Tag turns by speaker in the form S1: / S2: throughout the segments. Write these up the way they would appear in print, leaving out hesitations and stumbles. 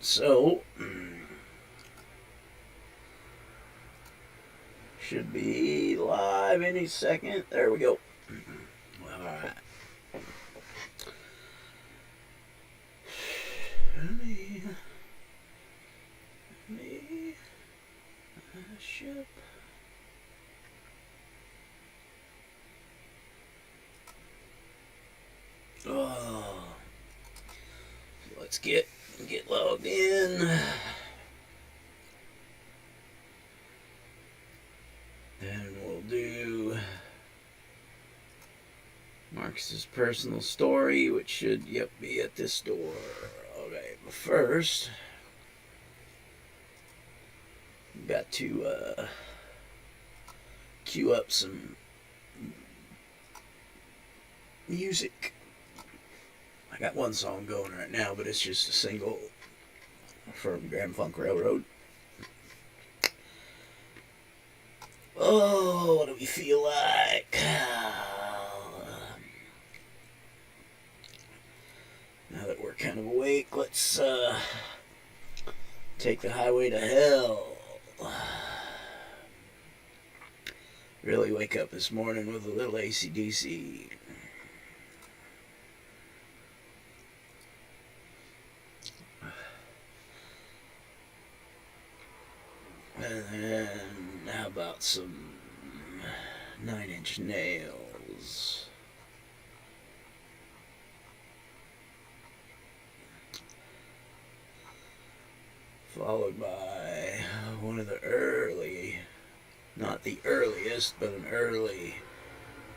S1: So, should be live any second. There we go. Alright. Me, ship. Oh, let's get logged in. And we'll do Marcus's personal story, which should, be at this door. Okay, but first, got to cue up some music. I got one song going right now, but it's just a single from Grand Funk Railroad. Oh, what do we feel like? Now that we're kind of awake, let's take the highway to hell. Really wake up this morning with a little AC/DC. And then, how about some 9 Inch Nails? Followed by one of the early, not the earliest, but an early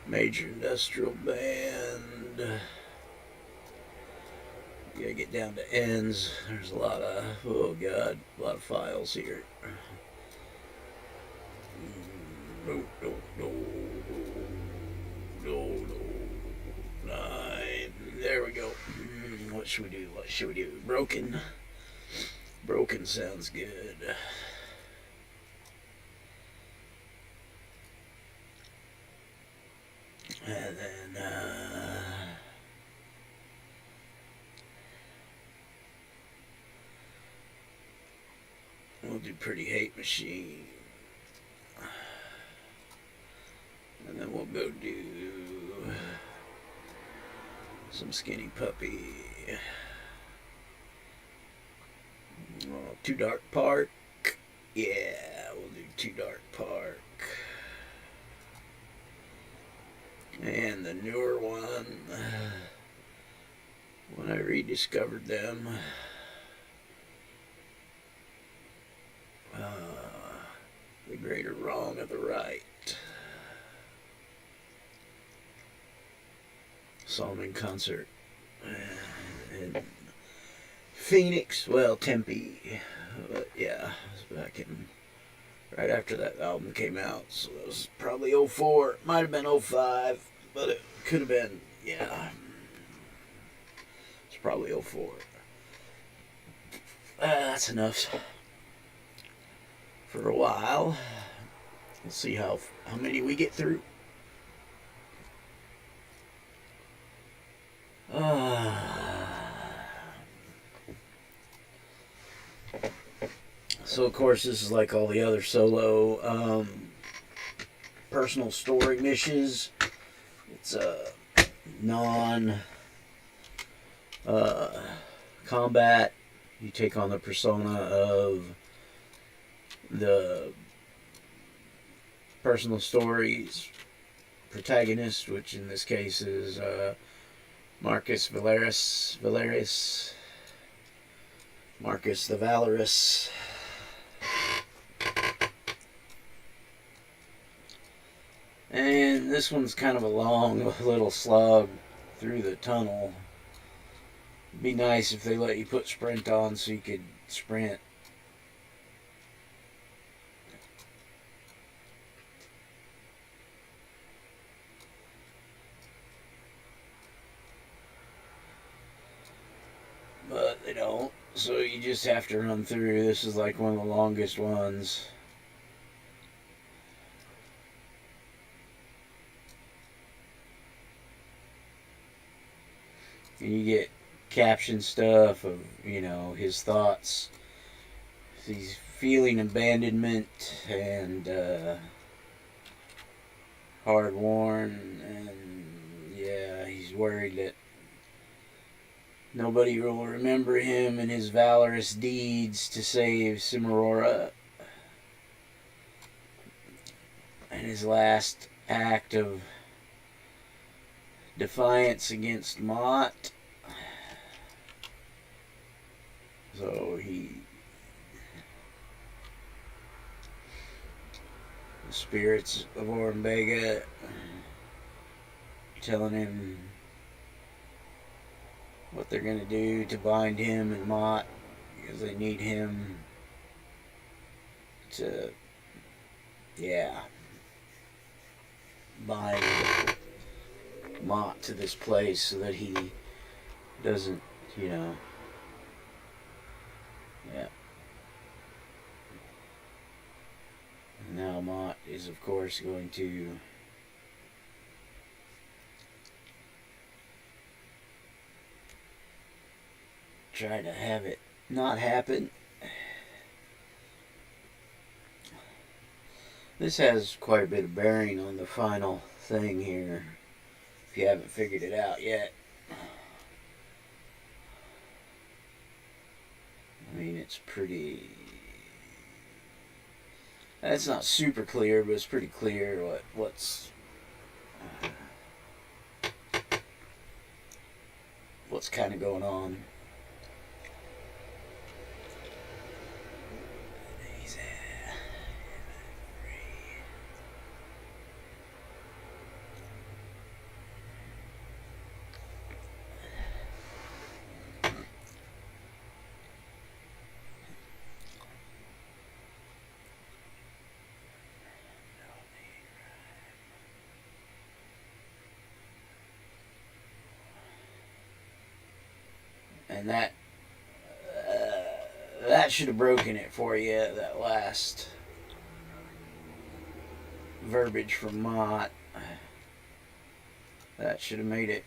S1: major industrial band. You gotta get down to ends. There's a lot of, oh god, a lot of files here. No. 9. There we go. What should we do? Broken. Broken sounds good. And then, we'll do Pretty Hate Machine. And then we'll go do some Skinny Puppy. Too Dark Park. Yeah, we'll do Too Dark Park. And the newer one, when I rediscovered them, The Greater Wrong of the Right. Saw them in concert in Phoenix, well, Tempe, but yeah, it was back in, right after that album came out, so it was probably 04, might have been 05, but it could have been, yeah, it's probably 04. That's enough for a while. We'll see how many we get through. So of course this is like all the other solo personal story missions. It's non combat. You take on the persona of the personal stories protagonist, which in this case is Marcus Valerius, Marcus the Valorous. And this one's kind of a long little slog through the tunnel. It'd be nice if they let you put sprint on so you could sprint. But they don't, so you just have to run through. This is like one of the longest ones. And you get caption stuff of, his thoughts. He's feeling abandonment and hard worn, and yeah, he's worried that nobody will remember him and his valorous deeds to save Cimarora. And his last act of defiance against Mott. So the spirits of Ormbega telling him what they're going to do to bind him and Mott, because they need him to, bind Mott to this place so that he doesn't, yeah. And now Mott is, of course, going to try to have it not happen. This has quite a bit of bearing on the final thing here, if you haven't figured it out yet. I mean, it's pretty... It's not super clear, but it's pretty clear what's kind of going on. And that should have broken it for you, that last verbiage from Mott. That should have made it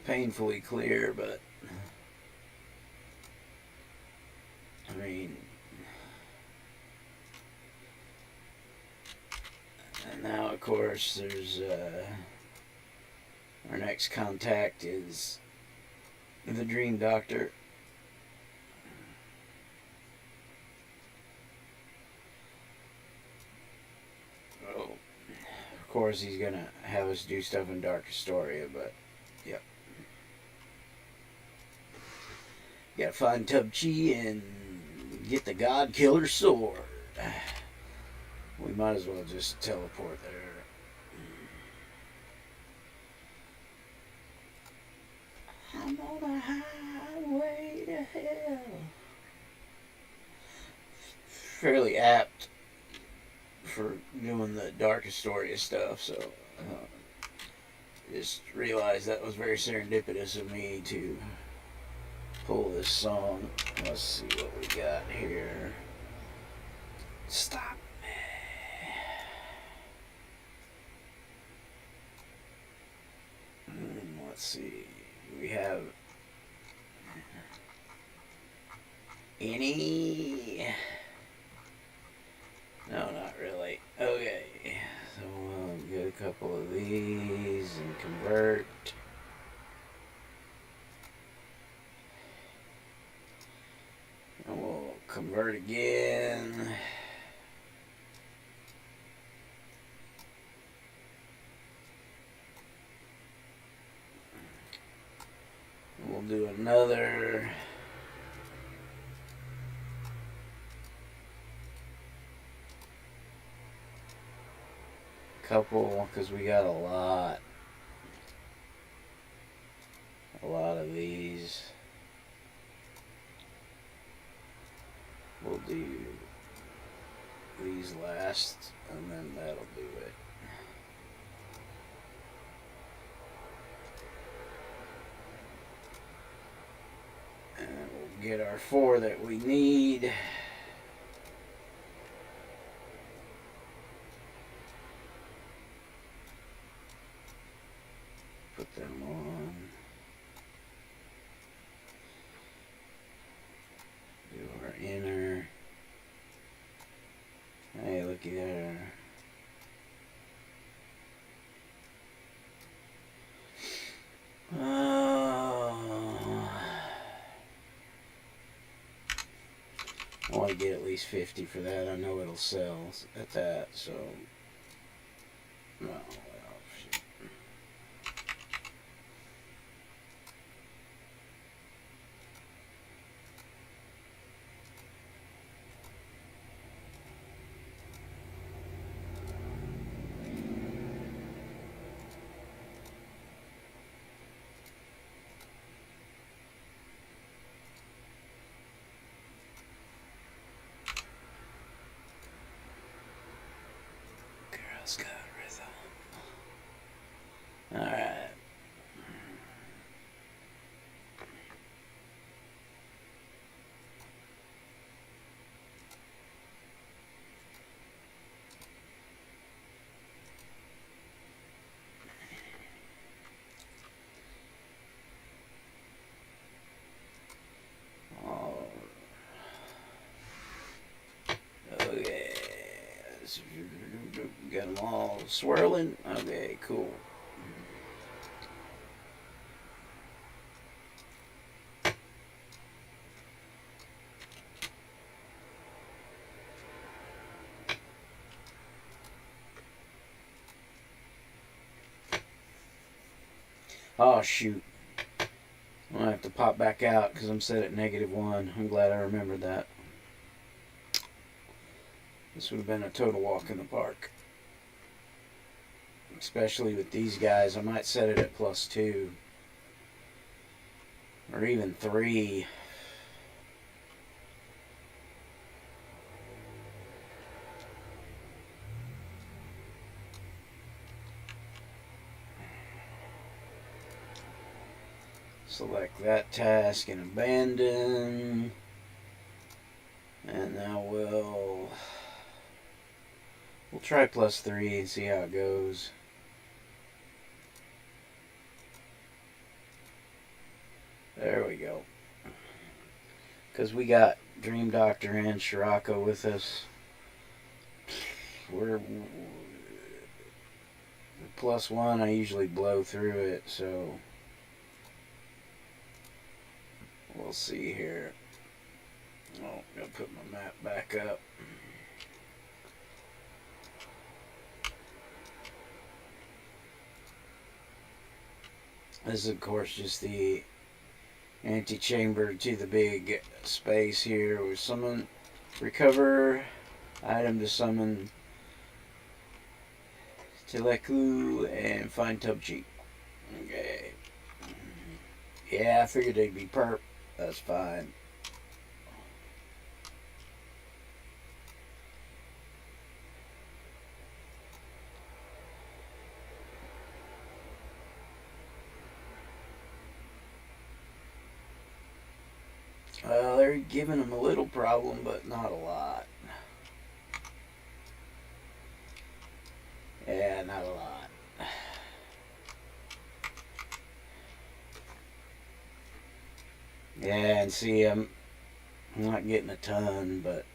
S1: painfully clear, but I mean, and now of course there's our next contact is the Dream Doctor. Oh, of course he's gonna have us do stuff in Dark Astoria, but yep. Gotta find Tub Chi and get the God Killer sword. We might as well just teleport there. I'm on a highway to hell. Fairly apt for doing the Dark Astoria stuff, so just realized that was very serendipitous of me to pull this song. Let's see what we got here. Stop. Let's see. We have any... No, not really. Okay. So we'll get a couple of these and convert. And we'll convert again. We'll do another couple, because we got a lot of these. We'll do these last, and then that'll do it. And we'll get our 4 that we need. Put them on. I want to get at least 50 for that. I know it'll sell at that, so. Well, shit. Girls got rhythm. Alright. Okay. Got them all swirling. Okay, cool. Oh, shoot. I'm going to have to pop back out because I'm set at -1. I'm glad I remembered that. This would have been a total walk in the park. Especially with these guys. I might set it at +2. Or even 3. Select that task and abandon. And now we'll try +3 and see how it goes. There we go. Because we got Dream Doctor and Shirako with us. We're +1. I usually blow through it, so we'll see here. Oh, I'm going to put my map back up. This is, of course, just the antechamber to the big space here. We summon, recover item to summon Teleku and find Tubchi. Okay. Yeah, I figured they'd be perp. That's fine. Well, they're giving them a little problem, but not a lot. Yeah, not a lot. Yeah, and see, I'm not getting a ton, but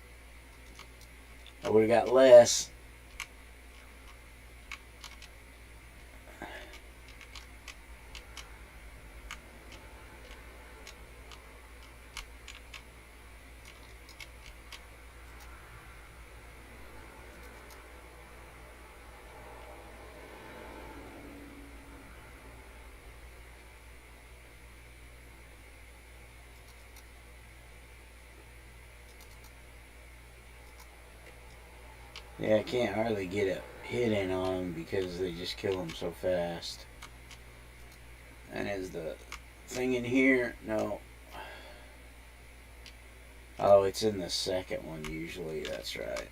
S1: I would have got less. Yeah, I can't hardly get a hit in on them because they just kill them so fast. And is the thing in here? No. Oh, it's in the second one usually. That's right.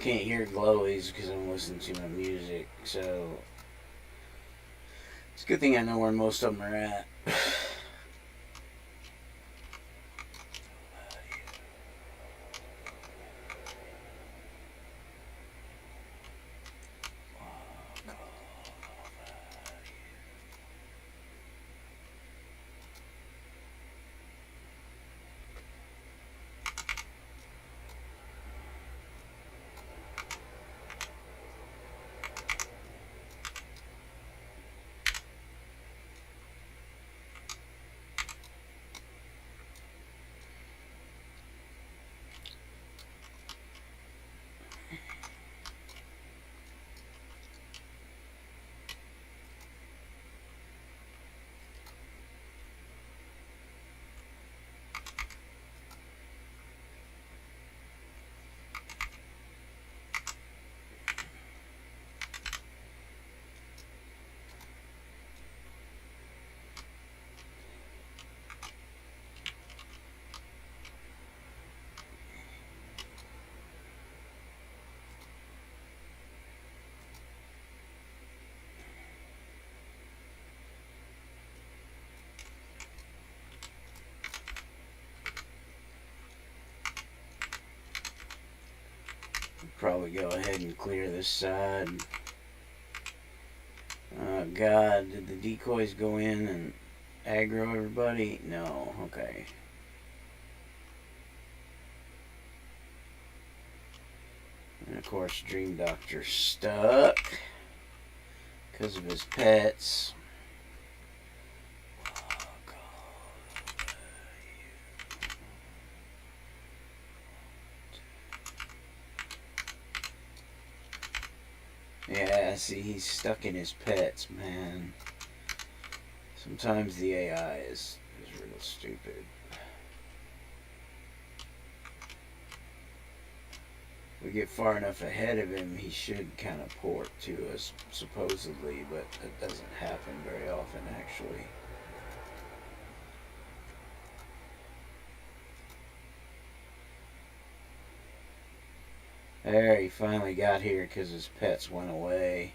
S1: can't hear glowies because I'm listening to my music, so it's a good thing I know where most of them are at. Probably go ahead and clear this side. Oh God, did the decoys go in and aggro everybody? No, okay. And of course, Dream Doctor's stuck because of his pets. Yeah, see, he's stuck in his pets, man. Sometimes the AI is real stupid. We get far enough ahead of him, he should kind of port to us, supposedly, but that doesn't happen very often, actually. There, he finally got here because his pets went away.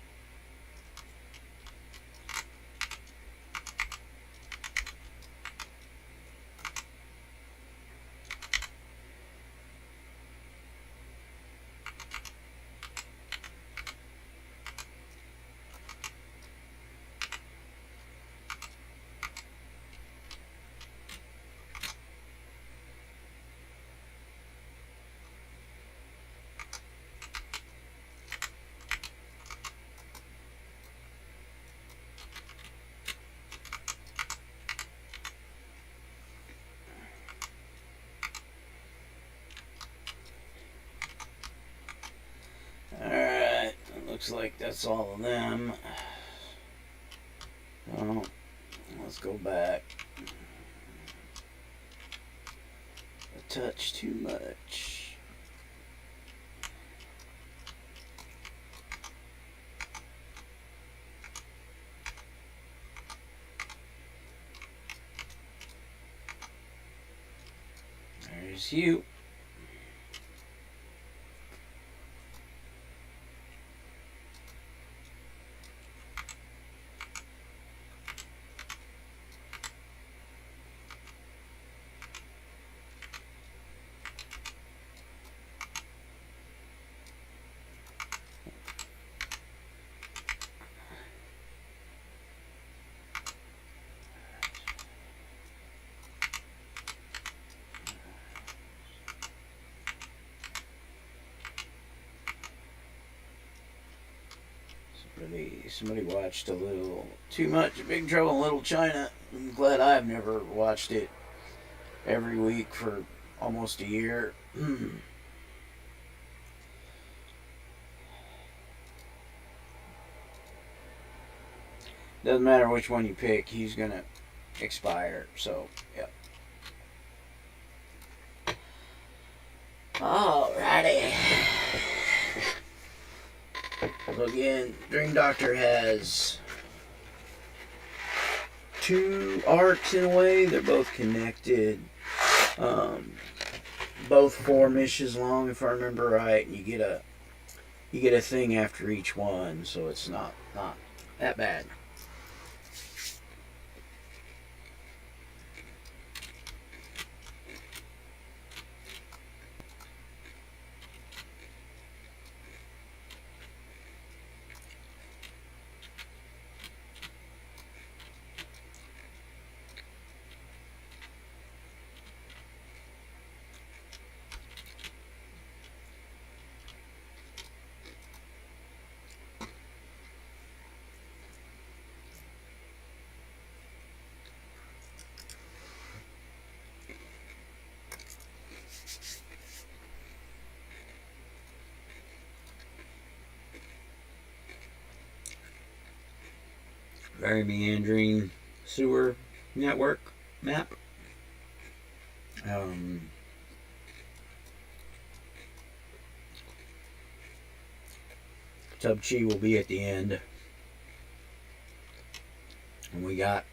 S1: Alright, looks like that's all of them. Well, let's go back. A touch too much. There's you. Somebody watched a little too much Big Trouble in Little China. I'm glad I've never watched it every week for almost a year. Doesn't matter which one you pick, he's gonna expire. So, yep. Alrighty. So again, Dream Doctor has two arcs in a way. They're both connected. Both 4 missions long, if I remember right. You get a you get a thing after each one, so it's not that bad. Very meandering sewer network map. Tub Chi will be at the end. And we got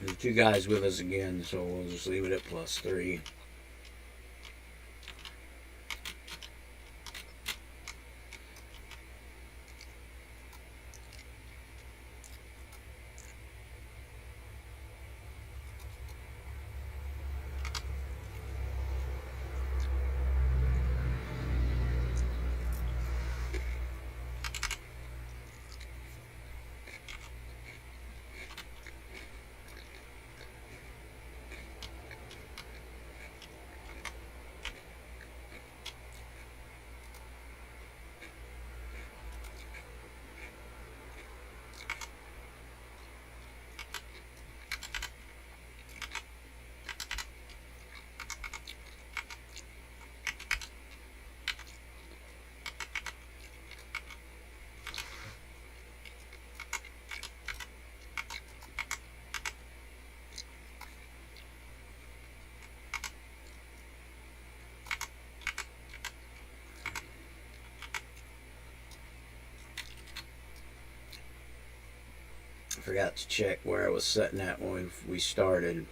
S1: the two guys with us again, so we'll just leave it at +3. I forgot to check where I was sitting at when we started.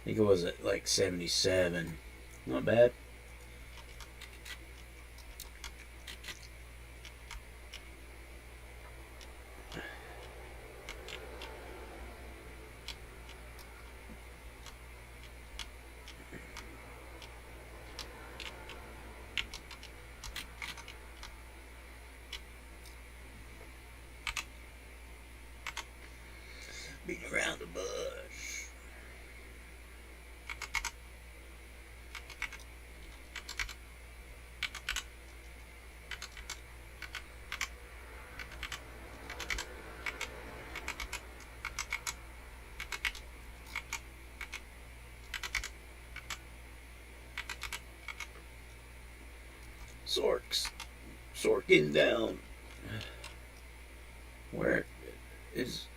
S1: I think it was at like 77. Not bad. Beating around the bush. Sorkin's down. Where is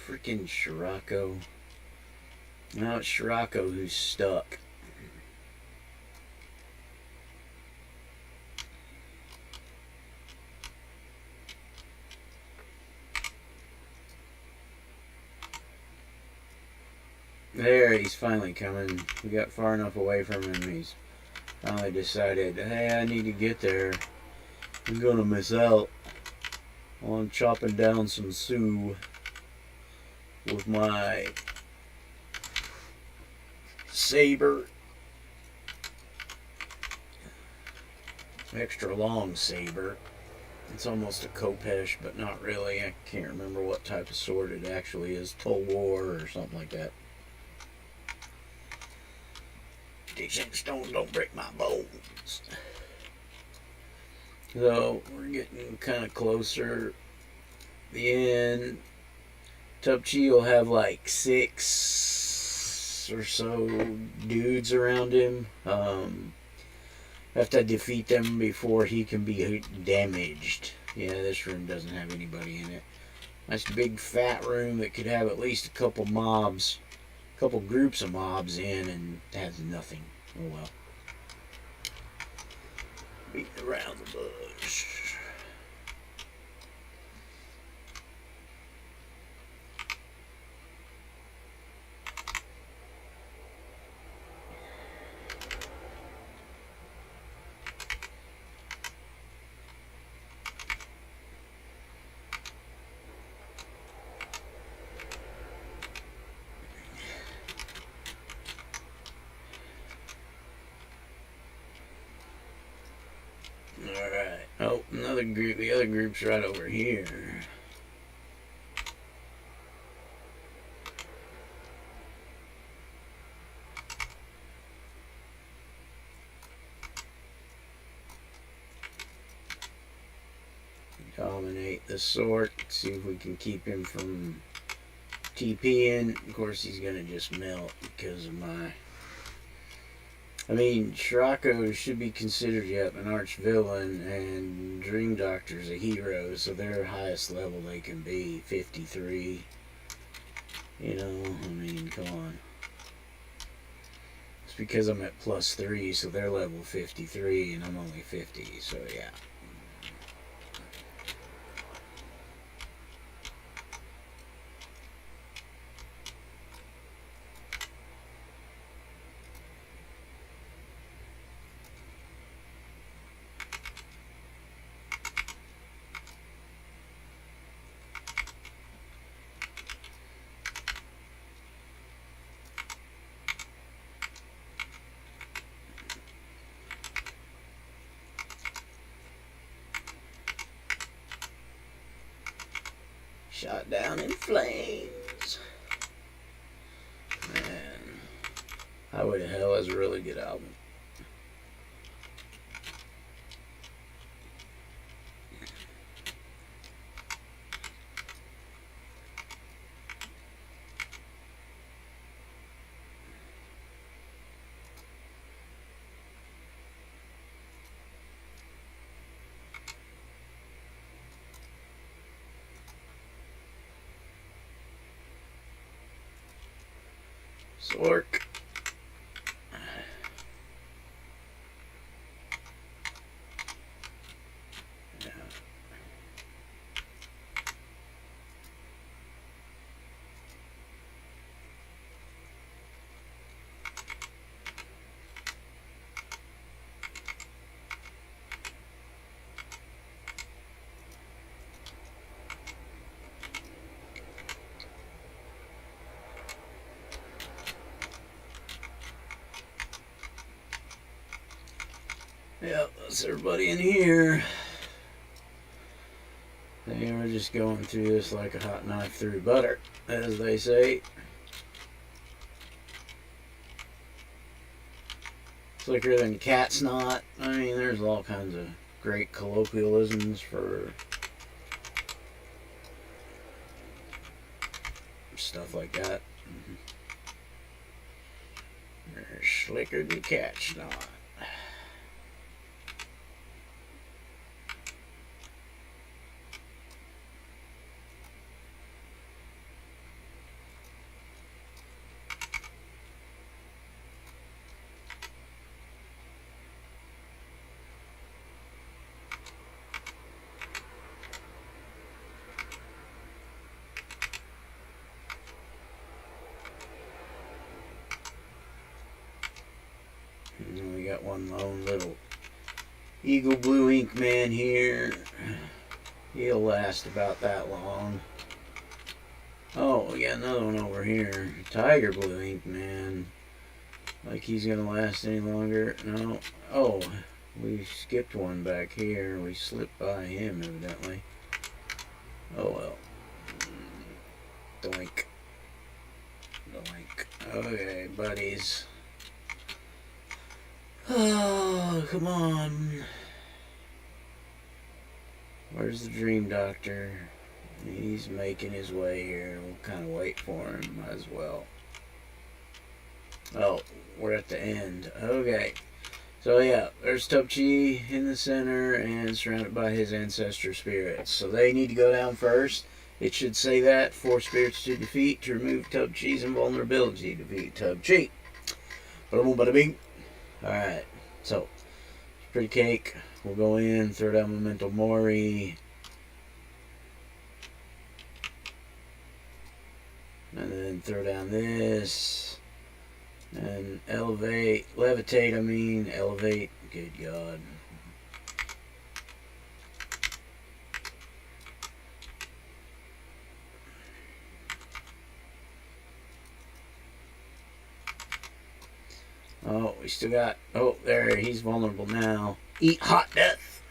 S1: freaking Shirako? Now it's Shirako who's stuck. There, he's finally coming. We got far enough away from him. He's finally decided, hey, I need to get there. I'm gonna miss out on chopping down some Sioux with my saber. Extra long saber. It's almost a Kopesh, but not really. I can't remember what type of sword it actually is. Tolwar or something like that. These stones don't break my bones. So we're getting kind of closer. The end. Tub Chi will have like 6 or so dudes around him. Have to defeat them before he can be damaged. Yeah, this room doesn't have anybody in it. Nice big fat room that could have at least a couple mobs, a couple groups of mobs in, and has nothing. Oh well. Beating around the bush. Alright. Oh, another group. The other group's right over here. Dominate the sort. See if we can keep him from TPing. Of course, he's gonna just melt because of my. I mean, Shrako should be considered yet an arch villain, and Dream Doctor's a hero, so their highest level they can be 53. You know, I mean, come on. It's because I'm at +3, so they're level 53, and I'm only 50, so yeah. Shot down in flames. Man, Highway to Hell is a really good album. Sork. Yep, that's everybody in here. They are just going through this like a hot knife through butter, as they say. Slicker than cat snot. I mean, there's all kinds of great colloquialisms for stuff like that. They're slicker than cat snot. We got one lone little Eagle Blue Ink man here. He'll last about that long. Oh, we got another one over here. Tiger Blue Ink man. Like he's gonna last any longer. No. Oh, we skipped one back here. We slipped by him evidently. Oh well. Doink. Doink. Okay, buddies. Oh, come on. Where's the Dream Doctor? He's making his way here. We'll kind of wait for him. Might as well. Oh, we're at the end. Okay. So yeah, there's Tubchi in the center and surrounded by his ancestor spirits. So they need to go down first. It should say that. 4 spirits to defeat to remove Tubchi's invulnerability. Defeat Tubchi. Bada boom, bada bing. Alright, so pretty cake. We'll go in, throw down Memento Mori. And then throw down this. And elevate, levitate, I mean, elevate. Good God. Oh, we still got... Oh, there, he's vulnerable now. Eat hot death.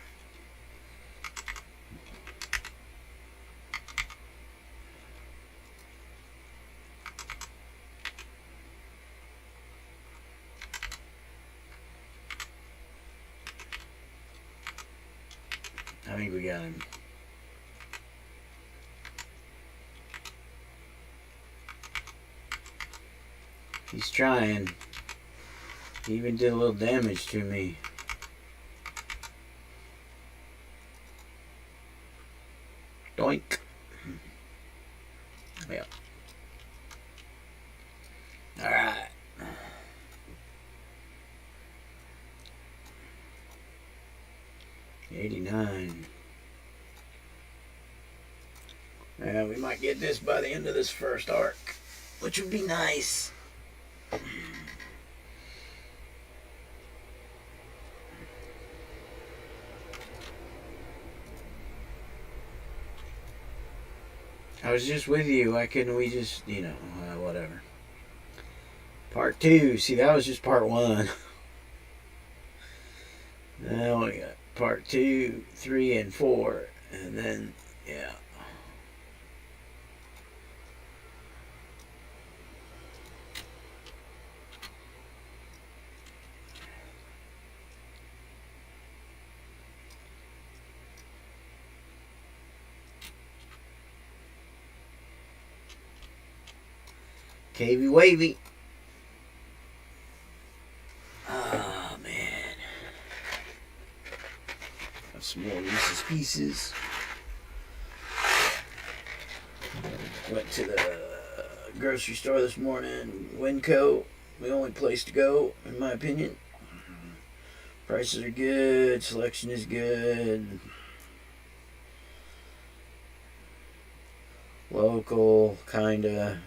S1: I think we got him. He's trying. He even did a little damage to me. Doink. Yeah. Alright. $89. And we might get this by the end of this first arc, which would be nice. I was just with you. Why couldn't we just, whatever. Part 2. See, that was just part 1. Now we got part 2, 3, and 4. And then, yeah. Cavey wavy. Oh, man. Got some more Reese's Pieces. Went to the grocery store this morning. Winco, the only place to go, in my opinion. Prices are good. Selection is good. Local, kinda.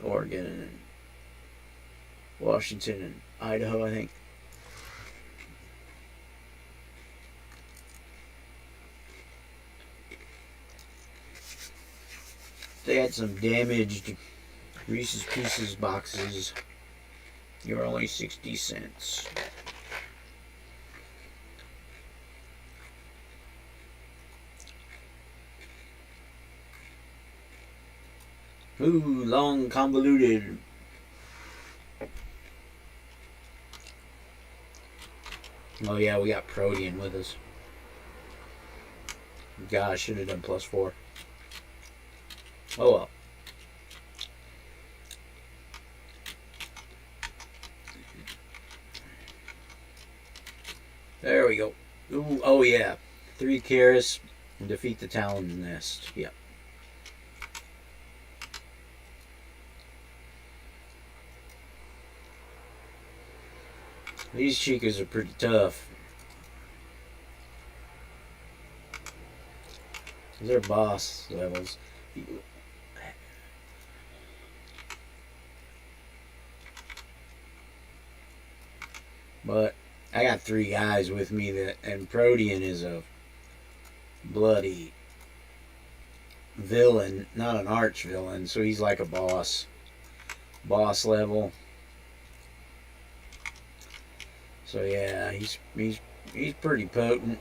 S1: Oregon and Washington and Idaho, I think. They had some damaged Reese's Pieces boxes. They were only 60 cents. Ooh, long convoluted. Oh yeah, we got Protean with us. God, I should have done +4. Oh well. There we go. Ooh, oh yeah. 3 Karis and defeat the Talon Nest. Yep. These Chicas are pretty tough. They're boss levels. But I got 3 guys with me and Protean is a bloody villain, not an arch villain, so he's like a boss level. So yeah, he's pretty potent.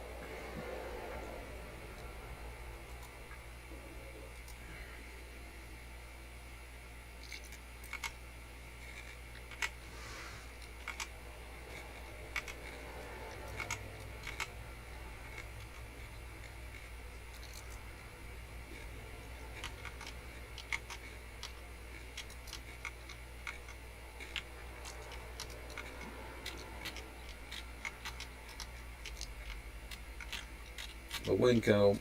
S1: But Winco,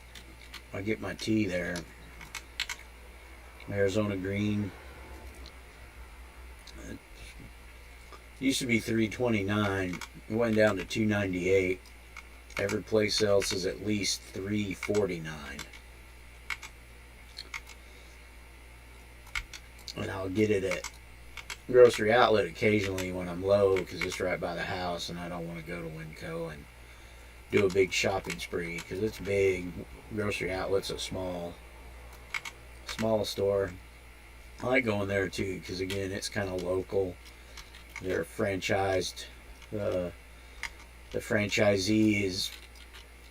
S1: I get my tea there. Arizona green. It used to be $3.29. It went down to $2.98. Every place else is at least $3.49. And I'll get it at Grocery Outlet occasionally when I'm low because it's right by the house and I don't want to go to Winco and do a big shopping spree because it's big. Grocery Outlet's a small store. I like going there too because again it's kind of local. They're franchised. The franchisee is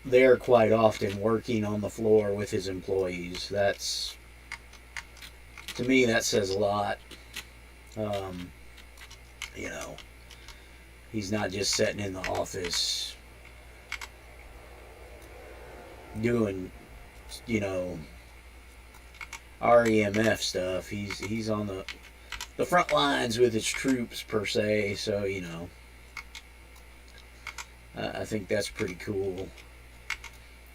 S1: there quite often working on the floor with his employees. That's, to me, that says a lot. You know, He's not just sitting in the office doing, you know, REMF stuff. He's on the front lines with his troops per se. So you know, I think that's pretty cool.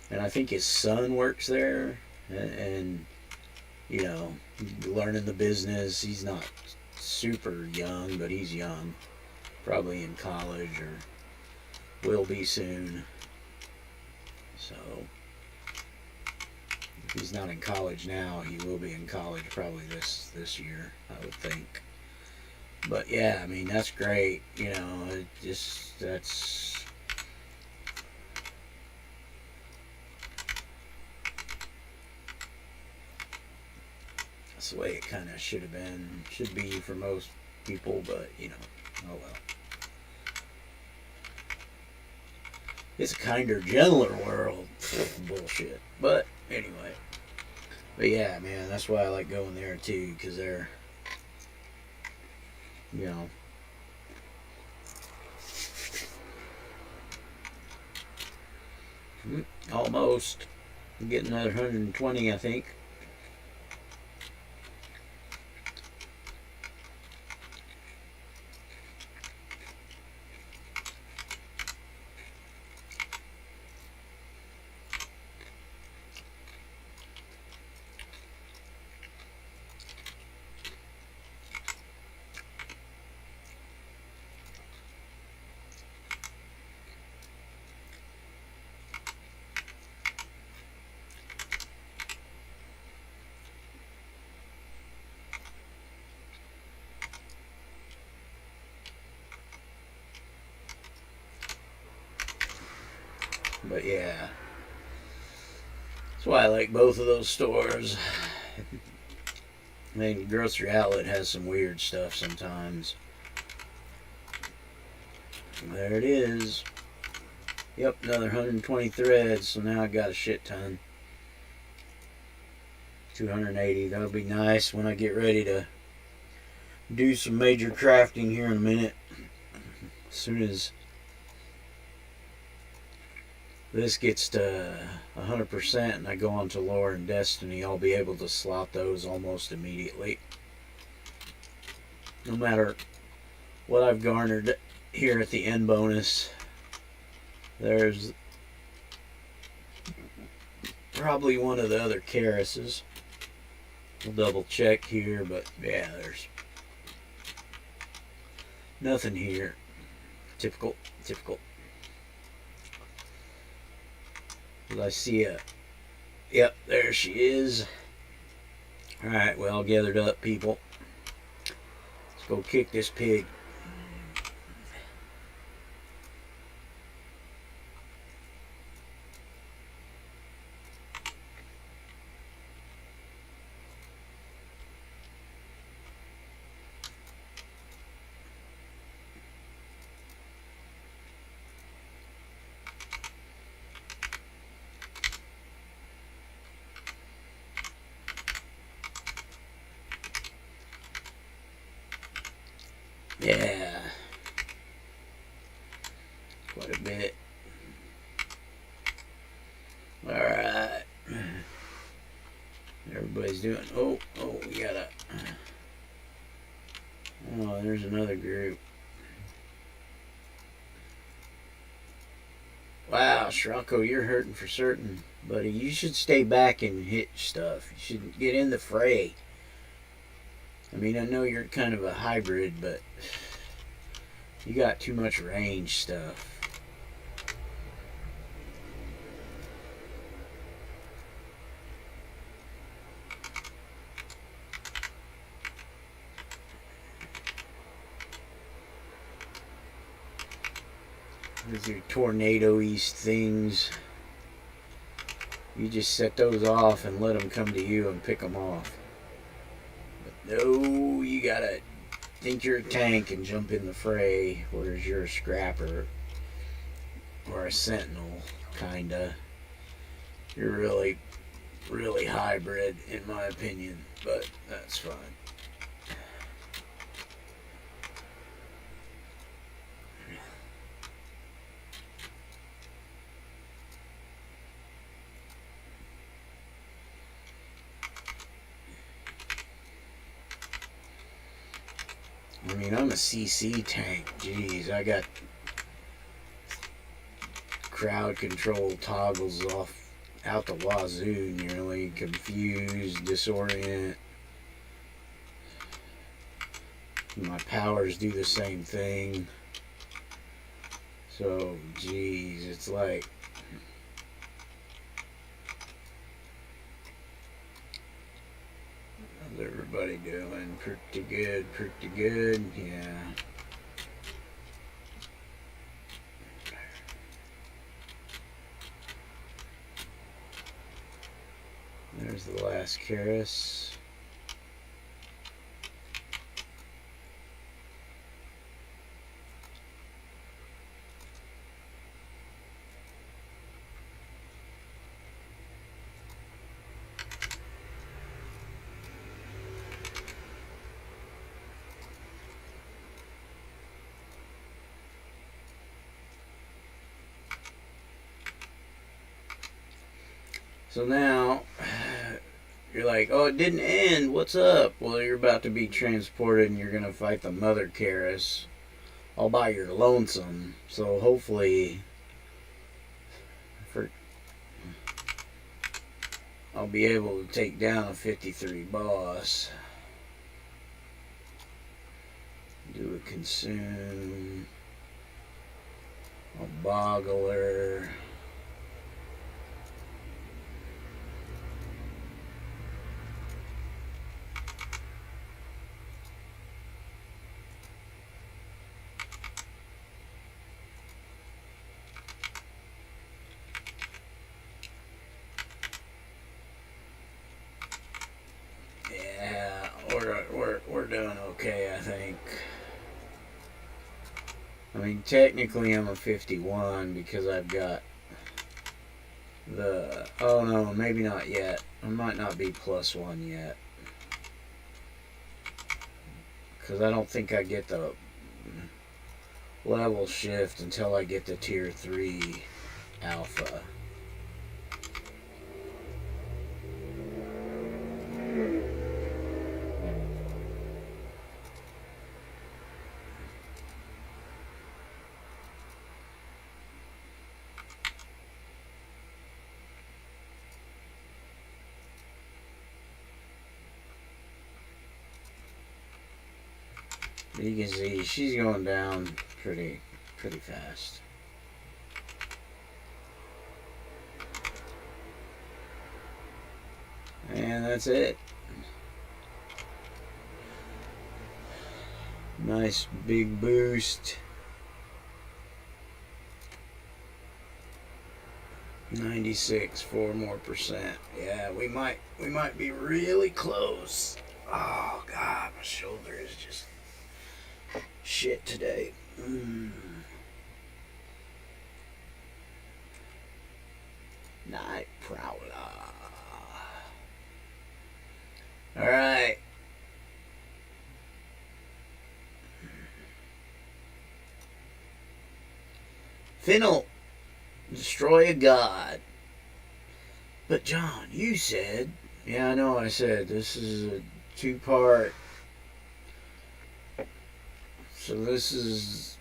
S1: And I think his son works there, and you know, learning the business. He's not super young, but he's young, probably in college or will be soon. So if he's not in college now, he will be in college probably this year, I would think. But yeah, I mean, that's great. You know, it just that's the way it kind of should have been, should be for most people. But you know, oh well. It's a kinder, gentler world. Bullshit. But anyway. But yeah, man, that's why I like going there too, because they're, you know, almost. I'm getting another 120, I think. But yeah, that's why I like both of those stores. I mean, Grocery Outlet has some weird stuff sometimes. There it is. Yep, another 120 threads, so now I got a shit ton. 280, that'll be nice when I get ready to do some major crafting here in a minute. As soon as this gets to 100% and I go on to Lore and Destiny, I'll be able to slot those almost immediately. No matter what I've garnered here at the end bonus, there's probably one of the other Karases. We'll double check here, but yeah, there's nothing here. Typical. I see a... Yep, there she is. Alright, well, gathered up, people. Let's go kick this pig. Yeah. Quite a bit. Alright. Everybody's doing... Oh, we gotta... Oh, there's another group. Wow, Shrocko, you're hurting for certain. Buddy, you should stay back and hit stuff. You should get in the fray. I mean, I know you're kind of a hybrid, but you got too much range stuff. These are tornado-east things. You just set those off and let them come to you and pick them off. But no, you gotta think you're a tank and jump in the fray, whereas you're a scrapper or a sentinel, kinda. You're really, really hybrid, in my opinion, but that's fine. I mean, I'm a CC tank. Jeez, I got crowd control toggles off out the wazoo, nearly confused, disorient. My powers do the same thing. So, geez, it's like how's everybody doing? Pretty good, pretty good, yeah. There's the last Karis. So now, you're like, oh, it didn't end. What's up? Well, you're about to be transported and you're going to fight the Mother Karis all by your lonesome. So hopefully, I'll be able to take down a 53 boss. Do a consume. A boggler. We're doing okay, I think. I mean, technically I'm a 51 because I've got the... Oh no, maybe not yet. I might not be +1 yet. Because I don't think I get the level shift until I get to tier 3 alpha. You can see she's going down pretty fast. And that's it. Nice big boost. 96, 4 more %. Yeah, we might be really close. Oh God, my shoulder is just shit today. Night Prowler. Alright. Fennel, destroy a god. But John, you said... Yeah, I know I said this is a 2-part. So this is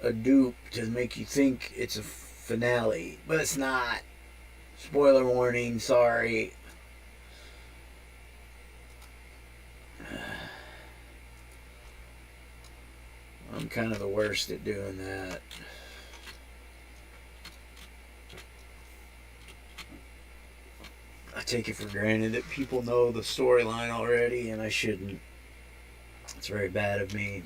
S1: a dupe to make you think it's a finale. But it's not. Spoiler warning, sorry. I'm kind of the worst at doing that. I take it for granted that people know the storyline already, and I shouldn't. It's very bad of me.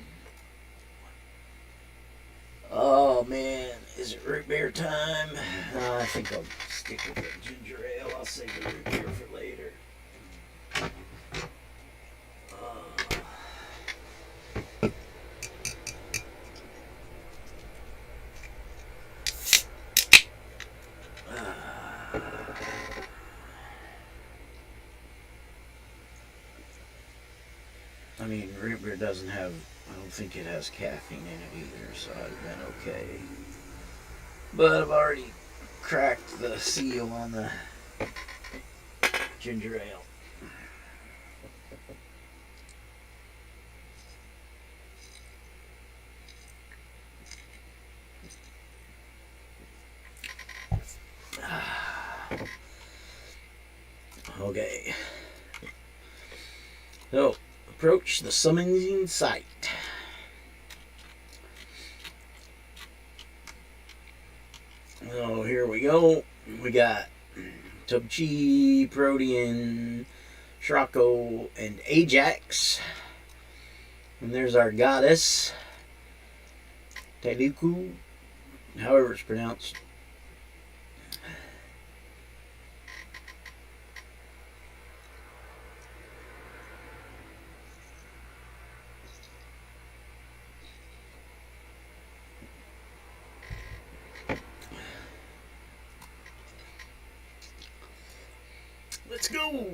S1: Oh man, is it root beer time? I think I'll stick with the ginger ale. I'll save the root beer for later. I mean, root beer doesn't have, I don't think it has caffeine in it either, so I'd have been okay. But I've already cracked the seal on the ginger ale. Okay. So, approach the summoning site. So, here we go. We got Tubchi, Protean, Shrocko, and Ajax. And there's our goddess, Teluku, however it's pronounced. Let's go!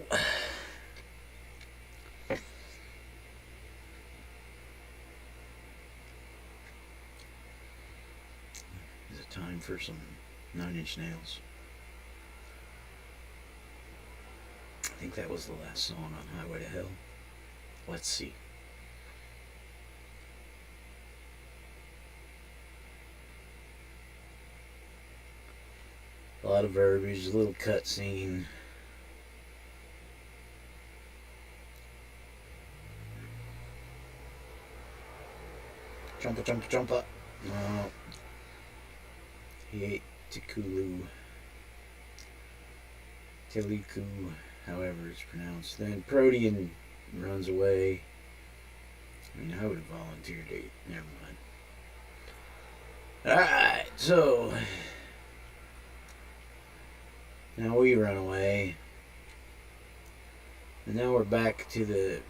S1: Is it time for some 9-Inch Nails? I think that was the last song on Highway to Hell. Let's see. A lot of verbiage, a little cutscene. Jumpa, jumpa, jumpa. No. He ate Tekulu. Teluku, however it's pronounced. Then Protean runs away. I mean, I would have volunteered to eat. Never mind. Alright, so. Now we run away. And now we're back to the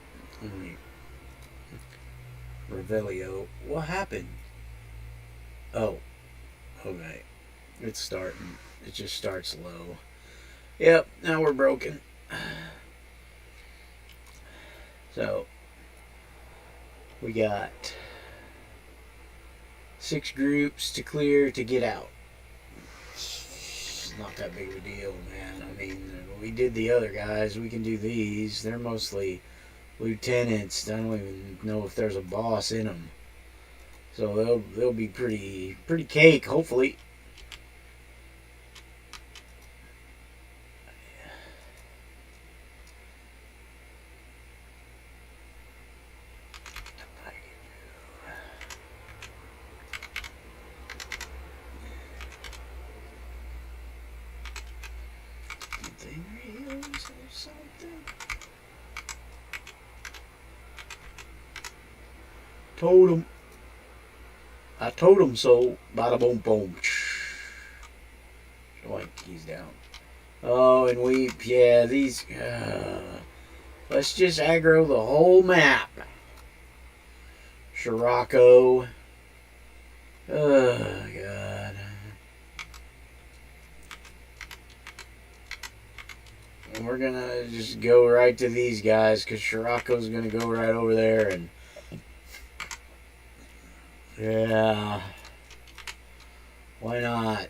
S1: Revelio. What happened? Oh. Okay. It's starting. It just starts low. Yep, now we're broken. So, we got 6 groups to clear to get out. It's not that big of a deal, man. I mean, we did the other guys. We can do these. They're mostly lieutenants. I don't even know if there's a boss in them. So they'll be pretty cake, hopefully. Told him. I told him so. Bada boom boom. Like he's down. Oh, and weep. Yeah, these. Let's just aggro the whole map. Scirocco. Oh, God. And we're gonna just go right to these guys because Scirocco's gonna go right over there and. Yeah. Why not?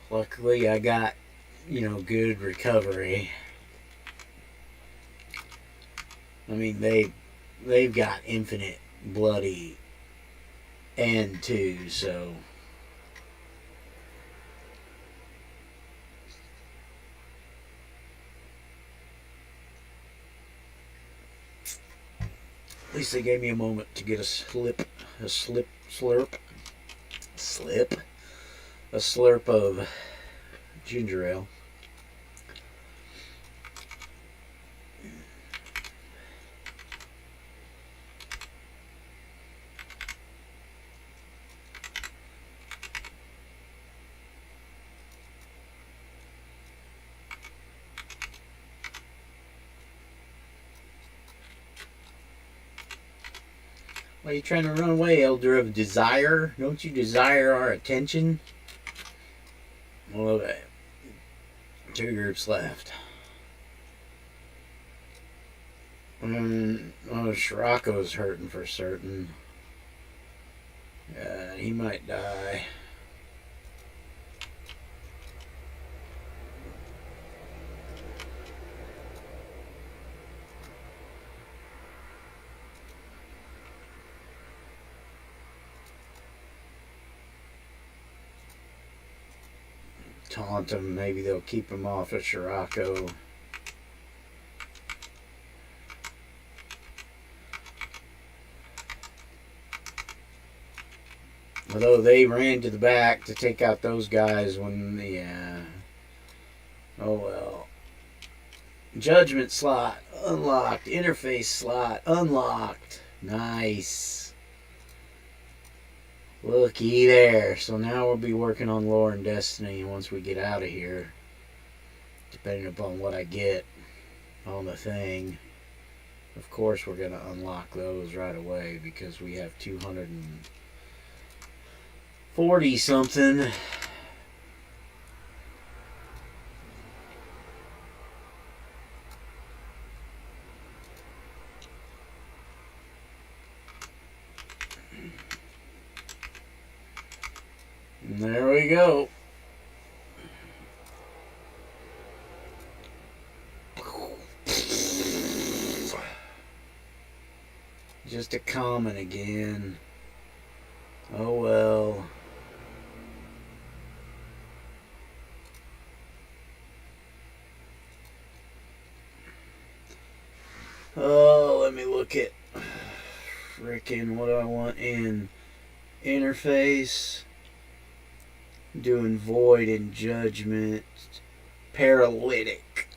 S1: Luckily, I got, good recovery. I mean, they've got infinite bloody and too, so. At least they gave me a moment to get a slurp of ginger ale. Why are you trying to run away, Elder of Desire? Don't you desire our attention? Well, okay. 2 groups left. Scirocco's hurting for certain. He might die. taunt them. Maybe they'll keep them off of Shirako. Although they ran to the back to take out those guys when, yeah. Oh well. Judgment slot unlocked. Interface slot unlocked. Nice. Looky there. So now we'll be working on lore and destiny once we get out of here. Depending upon what I get on the thing. Of course we're going to unlock those right away because we have 240 something. And there we go. Just a common again. Oh well. Oh, let me look at frickin' what do I want in interface. Doing void and judgment. Paralytic.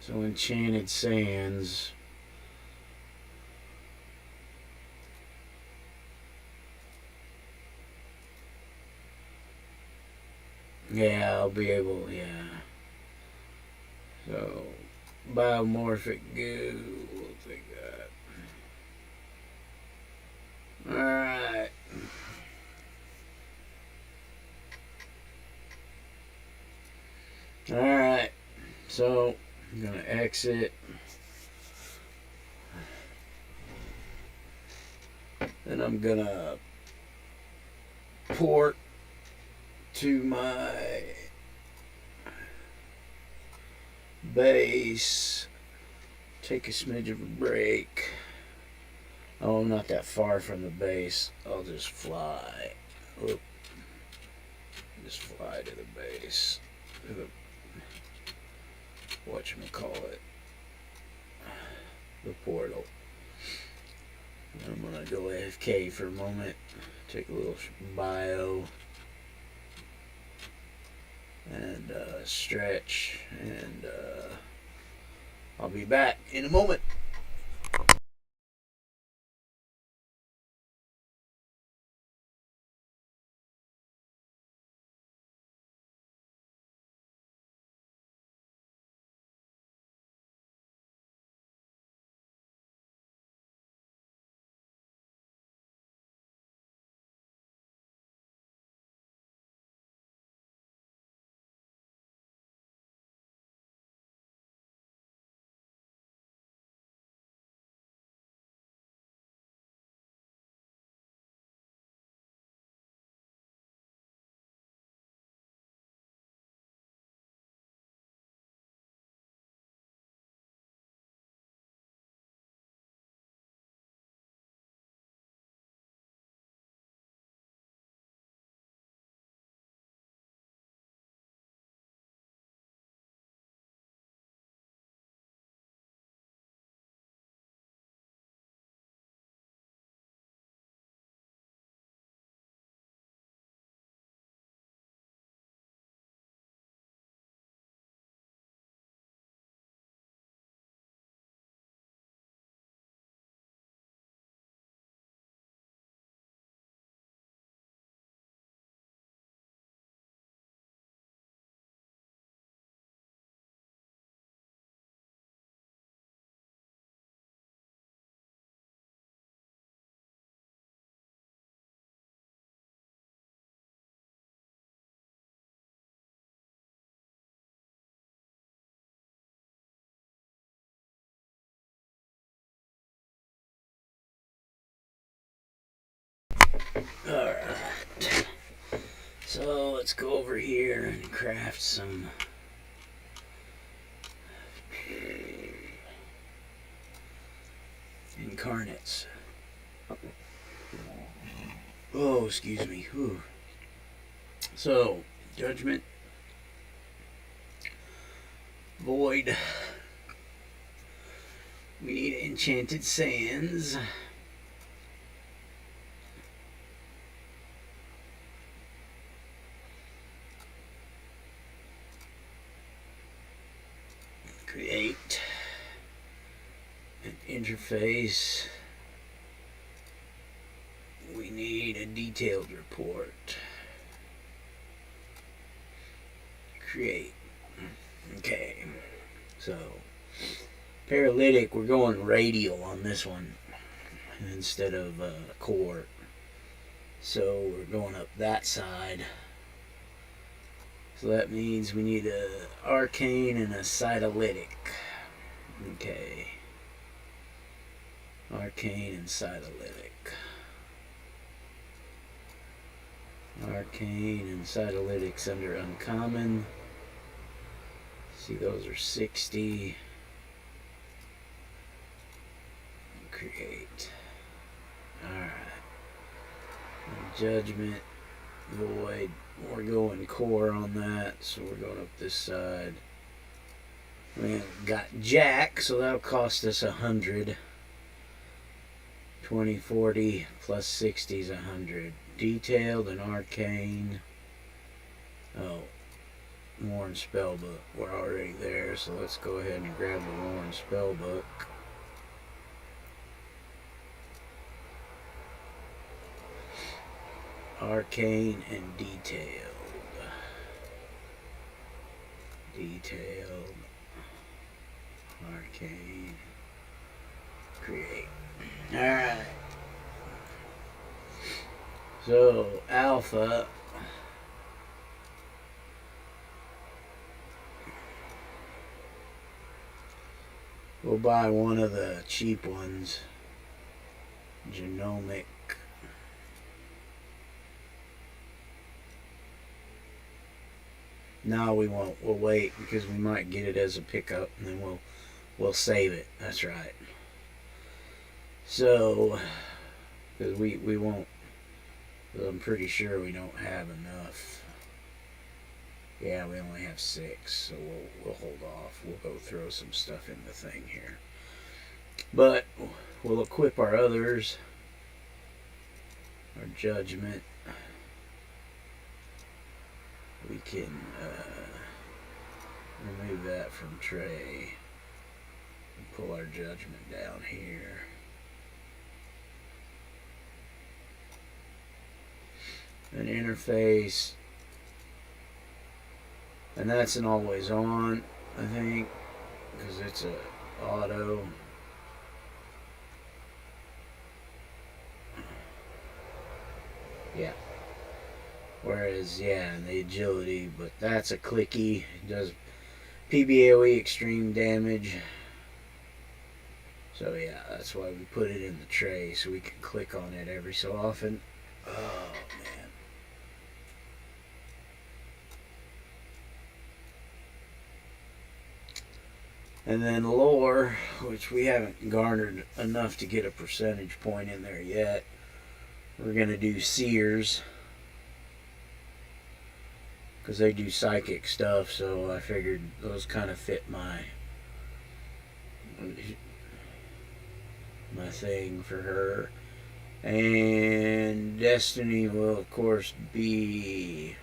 S1: So Enchanted Sands. Yeah, I'll be able, yeah. So, biomorphic goo, we'll take that. Alright. Alright. So, I'm going to exit. Then I'm going to port to my base. Take a smidge of a break. Oh, I'm not that far from the base. I'll just fly. Oop. Just fly to the base. To the whatchamacallit. The portal. I'm gonna go AFK for a moment. Take a little bio. And stretch. And I'll be back in a moment. Alright. So let's go over here and craft some incarnates. Oh, excuse me. Whew. So, Judgment, Void. We need Enchanted Sands. Create an interface. We need a detailed report. Create. Okay. So, paralytic, we're going radial on this one instead of core. So we're going up that side. So that means we need a arcane and a cytolytic. Okay. Arcane and cytolytic. Arcane and cytolytics under uncommon. See, those are 60. Create. Alright. Judgment. Void. We're going core on that, so we're going up this side. We got Jack, so that'll cost us 100. 20, 40 plus 60 is 100. Detailed and arcane. Oh, Warren Spellbook. We're already there, so let's go ahead and grab the Warren Spellbook. Arcane and detailed. Detailed. Arcane. Create. Alright. So, alpha. We'll buy one of the cheap ones. Genomic. No, we won't. We'll wait because we might get it as a pickup, and then we'll save it. That's right. So, because we won't. I'm pretty sure we don't have enough. Yeah, we only have 6, so we'll hold off. We'll go throw some stuff in the thing here, but we'll equip our others. Our judgment. We can remove that from tray and pull our judgment down here. An interface, and that's an always on, I think, because it's a auto. Yeah. Whereas, yeah, the agility, but that's a clicky. It does PBAOE extreme damage. So, yeah, that's why we put it in the tray, so we can click on it every so often. Oh, man. And then lore, which we haven't garnered enough to get a percentage point in there yet. We're going to do seers, because they do psychic stuff, so I figured those kind of fit my thing for her. And destiny will of course be,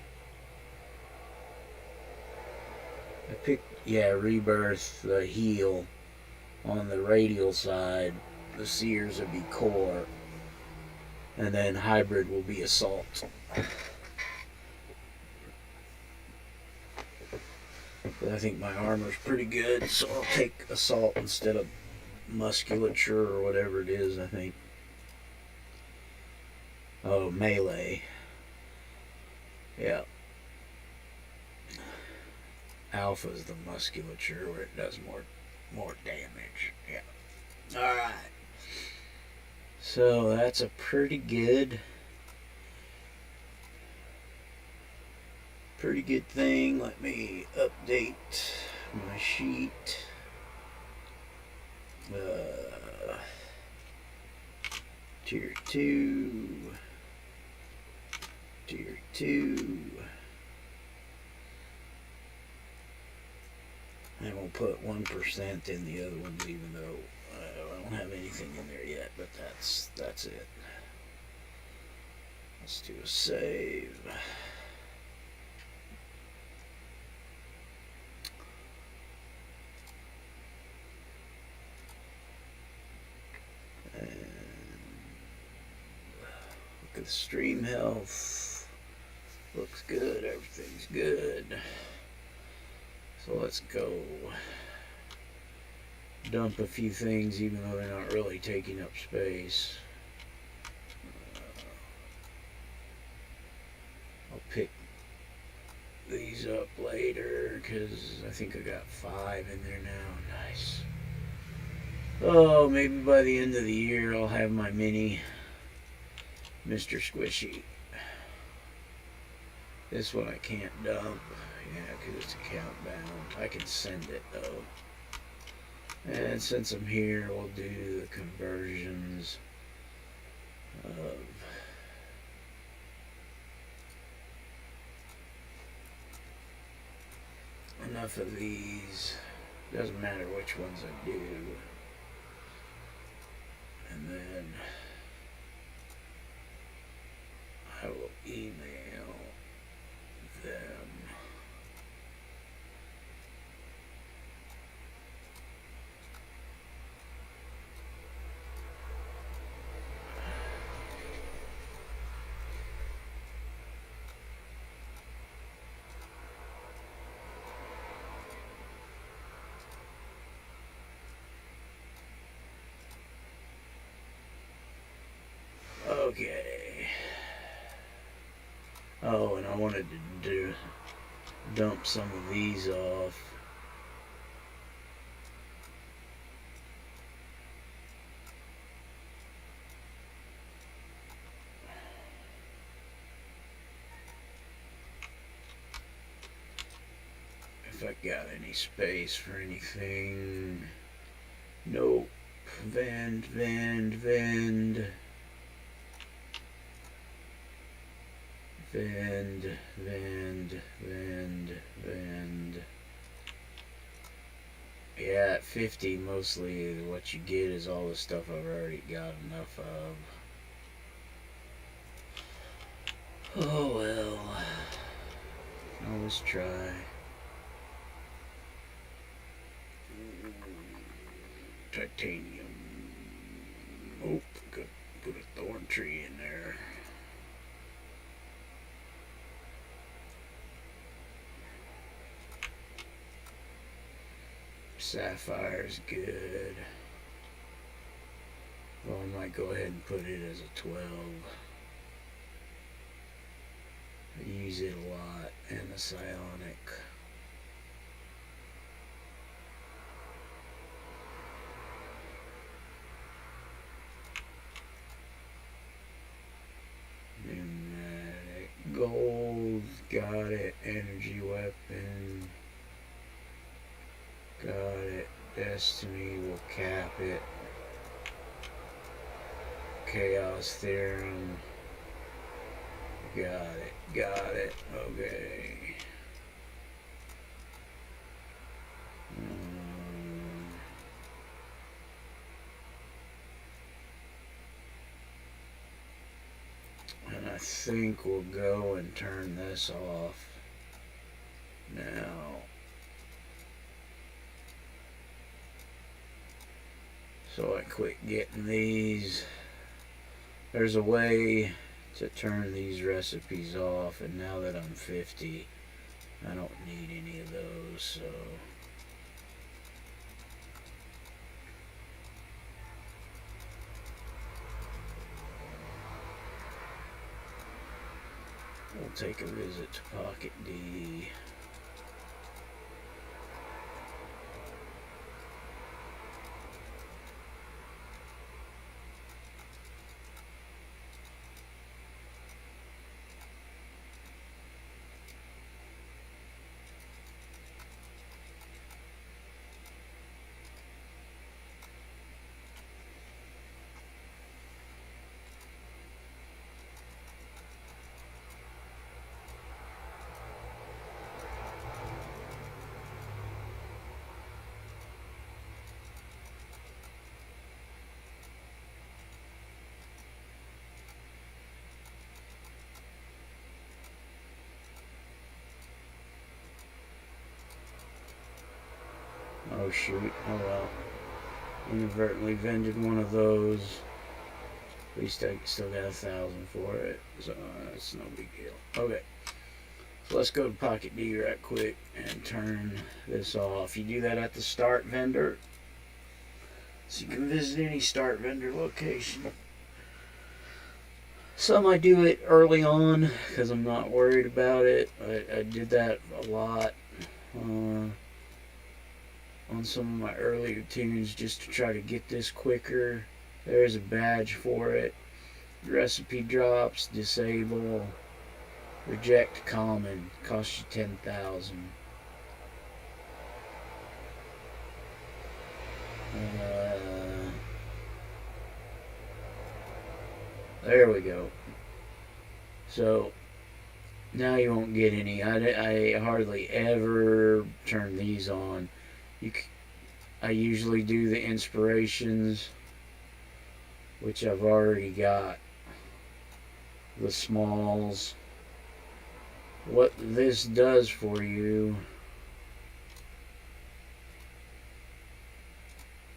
S1: I picked, yeah, rebirth, the heal on the radial side. The seers will be core, and then hybrid will be assault. But I think my armor's pretty good, so I'll take assault instead of musculature or whatever it is, I think. Oh, melee. Yeah. Alpha's the musculature where it does more damage. Yeah. Alright. So that's a pretty good thing. Let me update my sheet. Tier 2. Tier 2. And we'll put 1% in the other ones, even though I don't have anything in there yet, but that's it. Let's do a save. And look at the stream health. Looks good, everything's good. So let's go dump a few things, even though they're not really taking up space. I'll pick these up later because I think I got 5 in there now. Nice. Oh, maybe by the end of the year I'll have my mini Mr. Squishy. This one I can't dump. Yeah, because it's account bound. I can send it though. And since I'm here, we'll do the conversions of enough of these. Doesn't matter which ones I do. And then I will email them. Okay. Oh, and I wanted to dump some of these off. If I got any space for anything. Nope. Vend. Vend. Yeah, at 50, mostly what you get is all the stuff I've already got enough of. Oh well. Always try. Titanium. Oh, could put a thorn tree in there. Sapphire's good. Well, I might go ahead and put it as a 12. I use it a lot, and the psionic. Pneumatic gold, got it. Energy weapon, got it. Destiny will cap it. Chaos theorem, got it. Okay. And I think we'll go and turn this off now. So I quit getting these. There's a way to turn these recipes off, and now that I'm 50, I don't need any of those, so we'll take a visit to Pocket D. shoot. Oh well. Inadvertently vended one of those. At least I still got 1,000 for it, so that's no big deal. Okay, so let's go to Pocket D right quick and turn this off. You do that at the start vendor, so you can visit any start vendor location. Some I do it early on because I'm not worried about it. I did that a lot on some of my earlier tunes just to try to get this quicker. There's a badge for it. Recipe drops, disable, reject common, costs you 10,000. There we go. So now you won't get any. I hardly ever turn these on. I usually do the inspirations, which I've already got. The smalls. What this does for you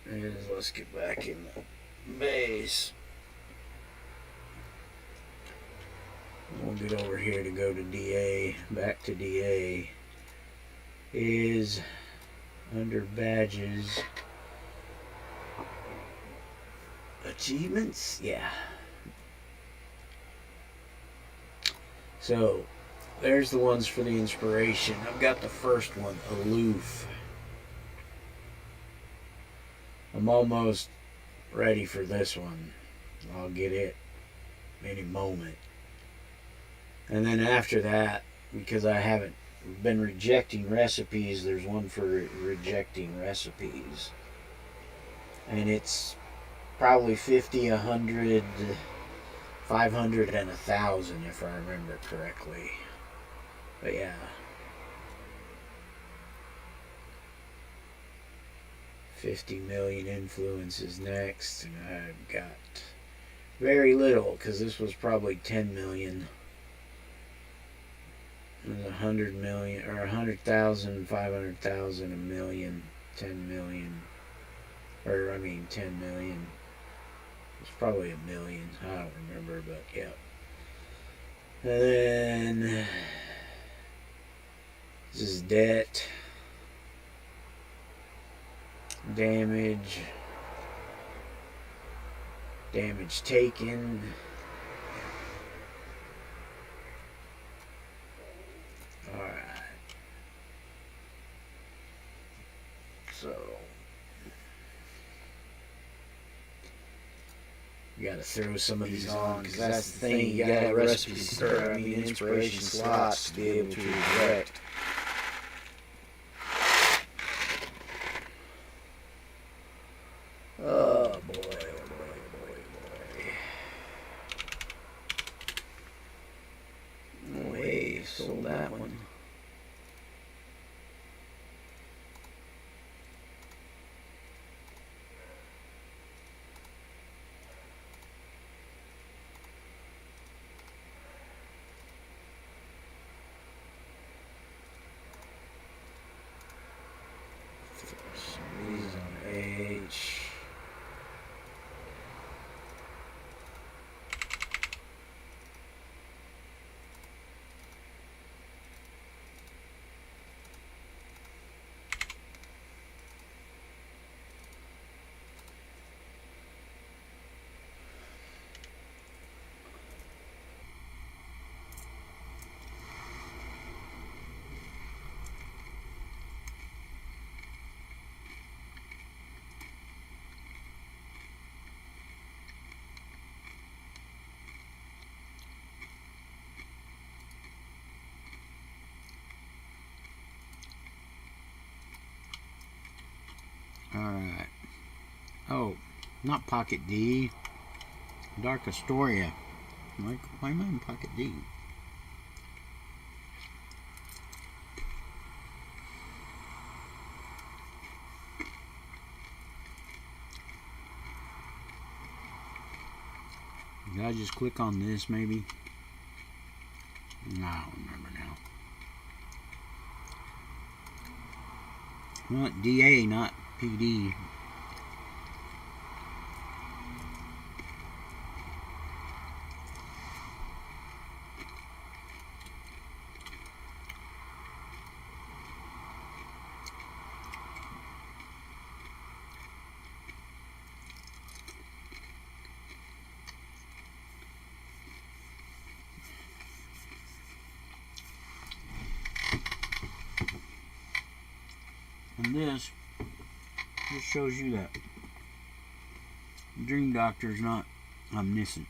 S1: is, let's get back in the base. We'll get over here to go to DA. Back to DA. Is under badges. Achievements? Yeah. So, there's the ones for the inspiration. I've got the first one, Aloof. I'm almost ready for this one. I'll get it any moment. And then after that, because I haven't been rejecting recipes, there's one for rejecting recipes. And it's probably 50, 100, 500, and 1,000 if I remember correctly. But yeah. $50 million influences next, and I've got very little because this was probably 10 million. There's 100 million or 100,000, 500,000, a million, 10 million, or I mean 10 million. It's probably a million. I don't remember, but yeah. And then this is debt, damage taken, alright, so you gotta throw some of these on, because that's the thing, you gotta have recipes, or I mean inspiration slots to be able to reject. Oh boy, oh boy, oh boy, oh boy. Oh hey, sold that one. These on H. Alright. Oh, not Pocket D. Dark Astoria. Why am I in Pocket D? Did I just click on this maybe? No, I don't remember now. Well, DA, not PD. And this just shows you that Dream Doctor's not omniscient.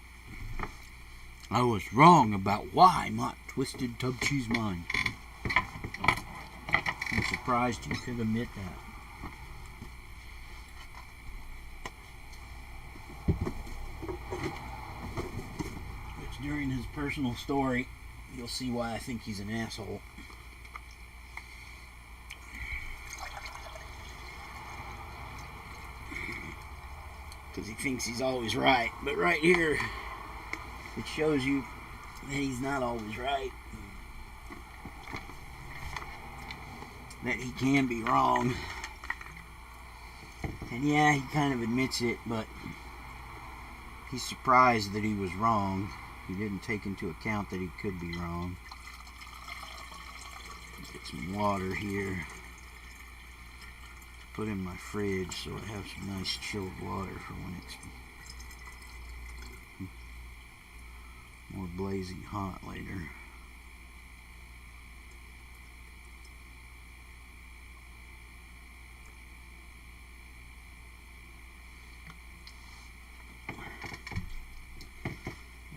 S1: I was wrong about why Mott twisted Tubchi's mind. I'm surprised you could admit that. Which during his personal story, you'll see why I think he's an asshole. Because he thinks he's always right. But right here, it shows you that he's not always right. That he can be wrong. And yeah, he kind of admits it, but he's surprised that he was wrong. He didn't take into account that he could be wrong. Get some water here. Put in my fridge so I have some nice chilled water for when it's more blazing hot later.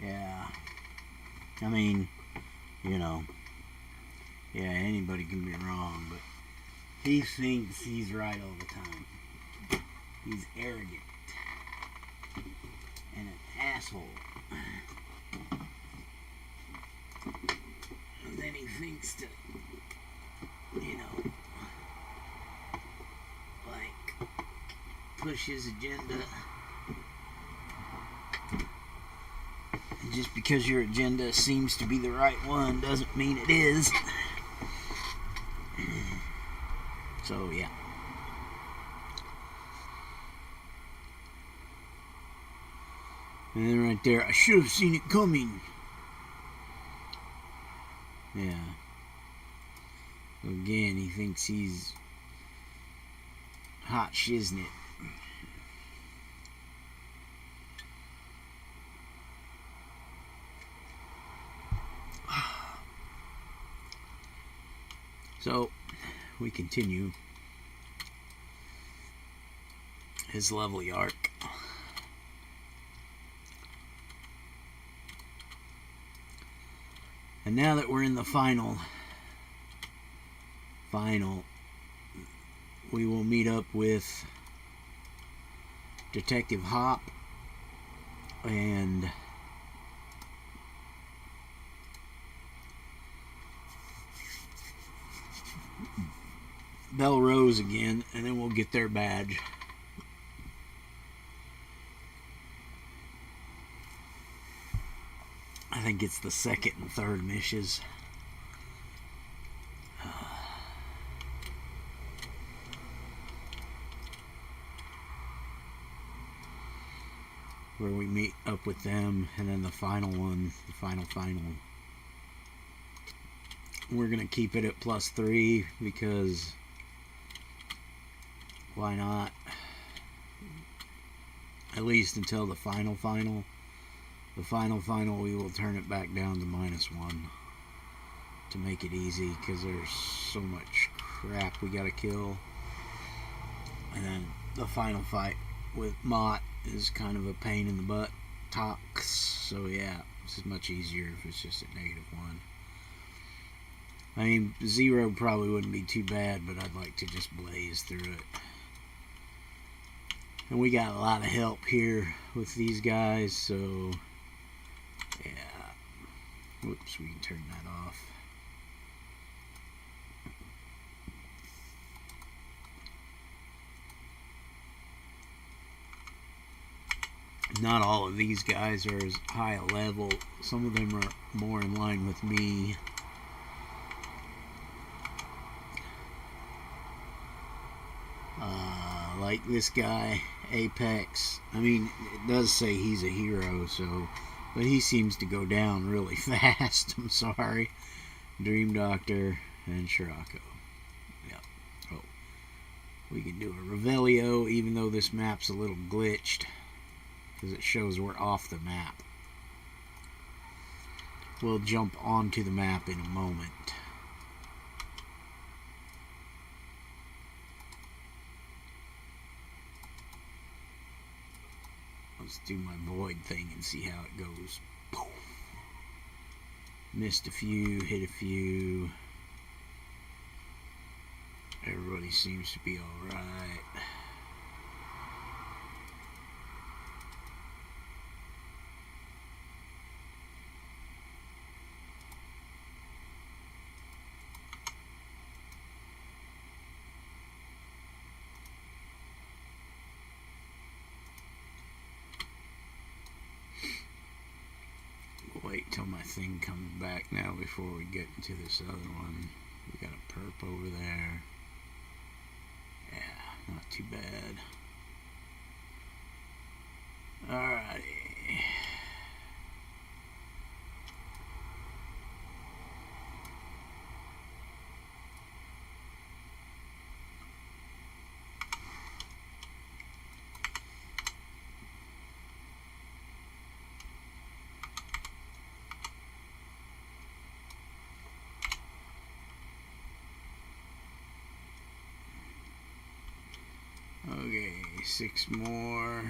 S1: Yeah, I mean, you know, yeah, anybody can be wrong, but he thinks he's right all the time. He's arrogant and an asshole. And then he thinks to, you know, like, push his agenda. And just because your agenda seems to be the right one doesn't mean it is. So, yeah. And then right there, I should have seen it coming. Yeah. Again, he thinks he's hot shiznit. So, we continue his lovely arc. And now that we're in the final, we will meet up with Detective Hop and Belle Rose again, and then we'll get their badge. I think it's the second and third missions. Where we meet up with them, and then the final one, the final. We're going to keep it at +3 because why not? At least until the final. The final, we will turn it back down to -1 to make it easy because there's so much crap we gotta kill. And then the final fight with Mott is kind of a pain in the butt. Tox. So yeah, this is much easier if it's just at -1. I mean, 0 probably wouldn't be too bad, but I'd like to just blaze through it. And we got a lot of help here with these guys, so yeah. Whoops, we can turn that off. Not all of these guys are as high a level. Some of them are more in line with me. like this guy, Apex. I mean, it does say he's a hero, so, but he seems to go down really fast. I'm sorry. Dream Doctor and Shirako. Yep. Oh, we can do a Revelio, even though this map's a little glitched, because it shows we're off the map. We'll jump onto the map in a moment. Let's do my void thing and see how it goes. Missed a few, hit a few. Everybody seems to be alright. Wait till my thing comes back now before we get into this other one. We got a perp over there. Yeah, not too bad. Alrighty. Okay, 6 more.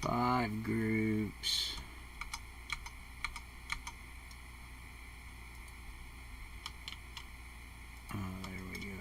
S1: Five groups. Oh, there we go.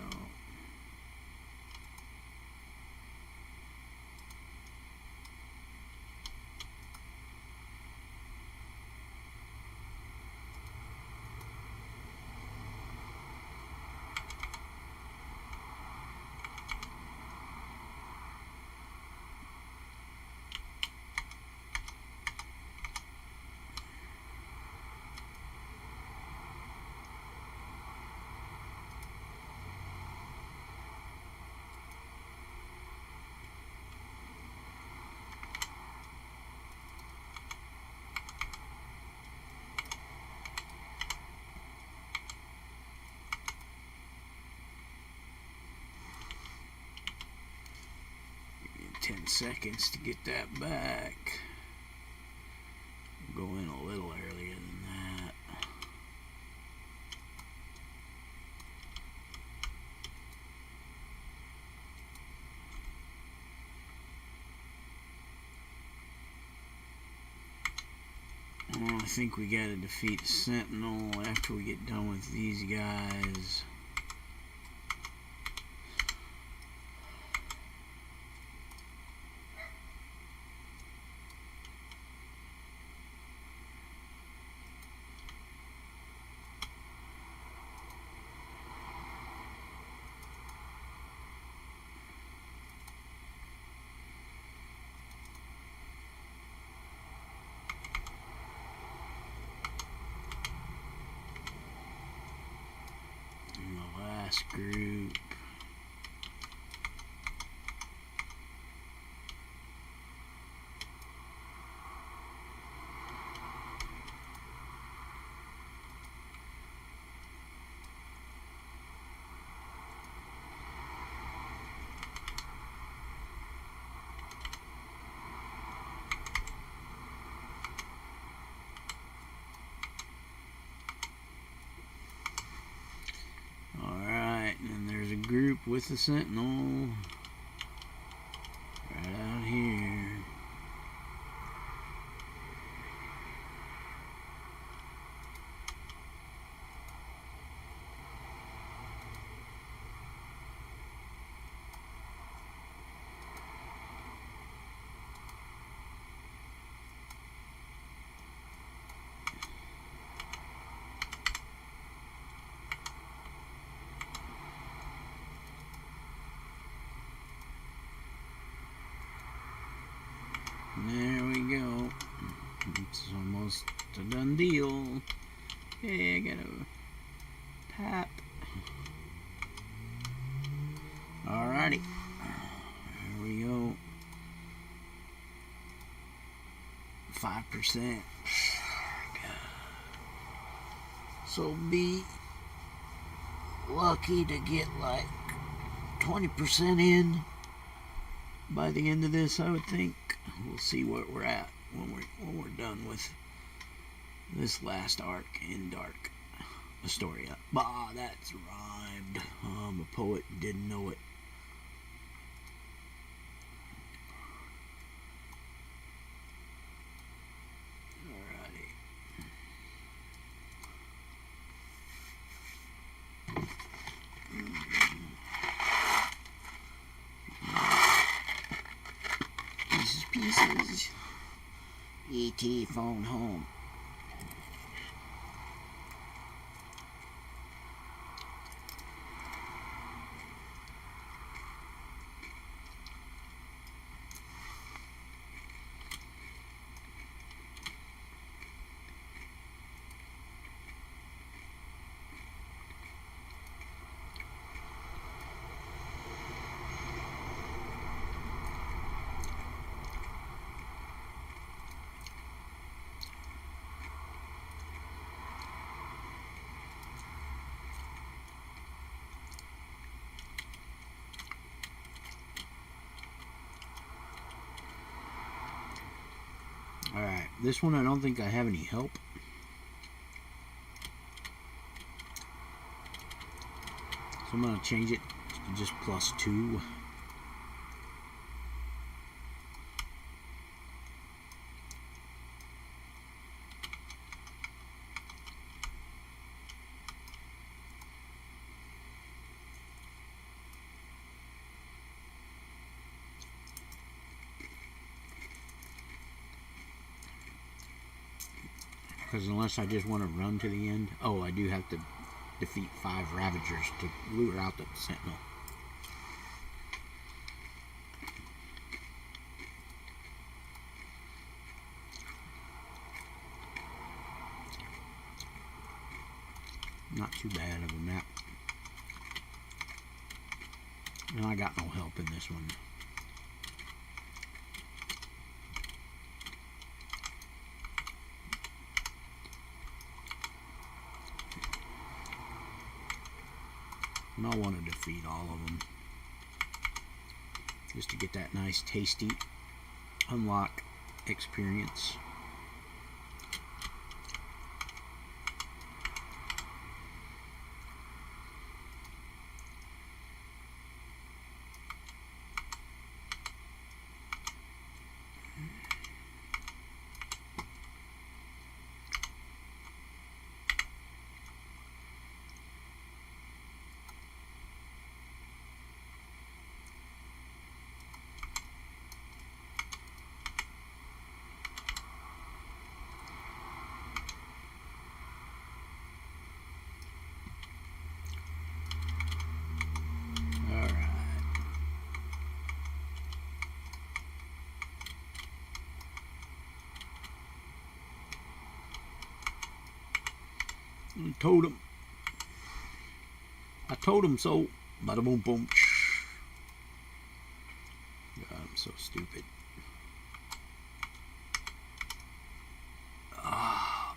S1: Give me 10 seconds to get that back. Go in a little earlier than that. Well, I think we gotta defeat the Sentinel after we get done with these guys. Group. Group with the Sentinel right out here. It's a done deal. Okay, I got a tap. Alrighty. There we go. 5%. So be lucky to get like 20% in by the end of this, I would think. We'll see where we're at when we're done with this last arc in Dark Astoria. Bah, that's rhymed. I'm a poet, didn't know it. Pieces. E.T. phone home. Alright, this one I don't think I have any help. So I'm going to change it to just +2. Because unless I just want to run to the end. Oh, I do have to defeat 5 Ravagers to lure out the Sentinel. Not too bad of a map. And I got no help in this one. And I want to defeat all of them. Just to get that nice, tasty unlock experience. I told him so. Bada boom boom. God, I'm so stupid. Oh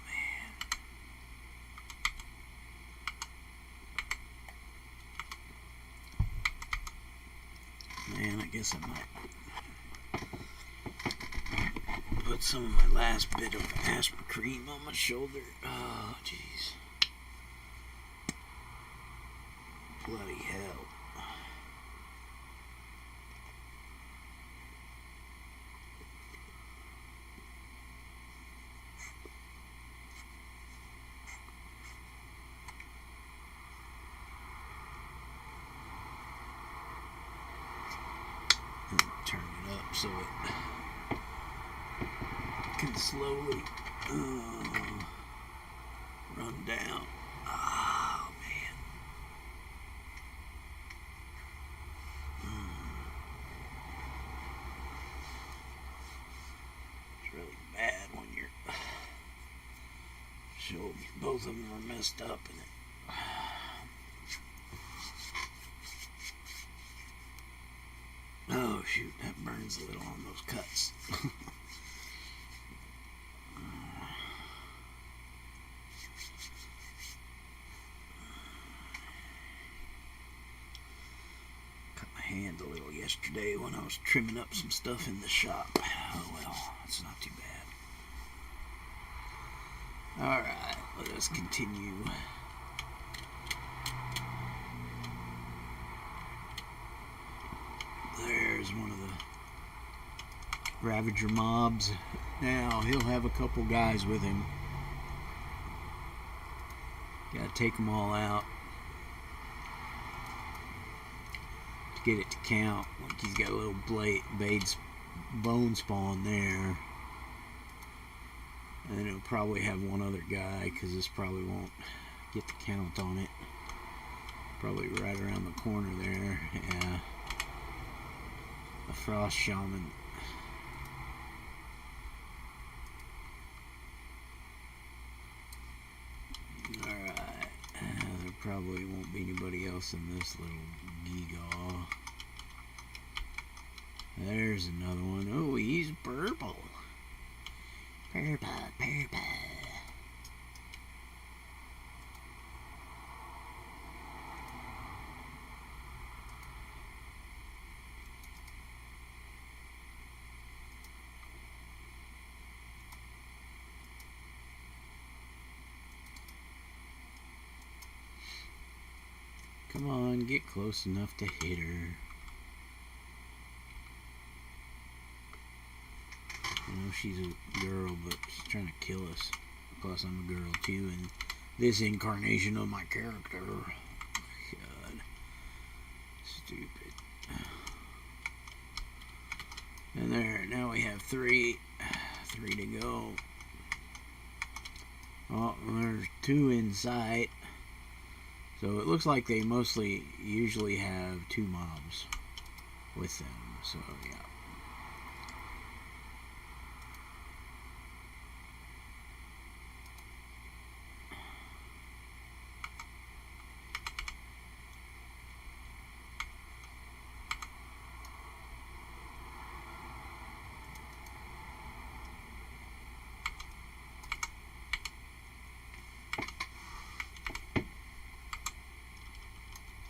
S1: man. I guess I might put some of my last bit of aspirin cream on my shoulder. Oh, jeez. Bloody hell. Turn it up so it can slowly run down. Oh, man. It's really bad when you're So both of them are messed up in it. Oh shoot, that burns a little on those cuts. Cut my hand a little yesterday when I was trimming up some stuff in the shop. Oh well, it's not too bad. Alright, let us continue. There's one of the Ravager mobs. Now, he'll have a couple guys with him. Gotta take them all out to get it to count. Like he's got a little Bade's bone spawn there. And then it'll probably have one other guy, because this probably won't get the count on it. Probably right around the corner there. Yeah. A frost shaman. Alright. There probably won't be anybody else in this little geegaw. There's another one. Oh, he's purple. Purple, purple. Come on, get close enough to hit her. I know she's a girl, but she's trying to kill us. Plus, I'm a girl too, and this incarnation of my character. God. Stupid. And there, now we have three to go. Oh, there's two in sight. So it looks like they usually have two mobs with them. So yeah.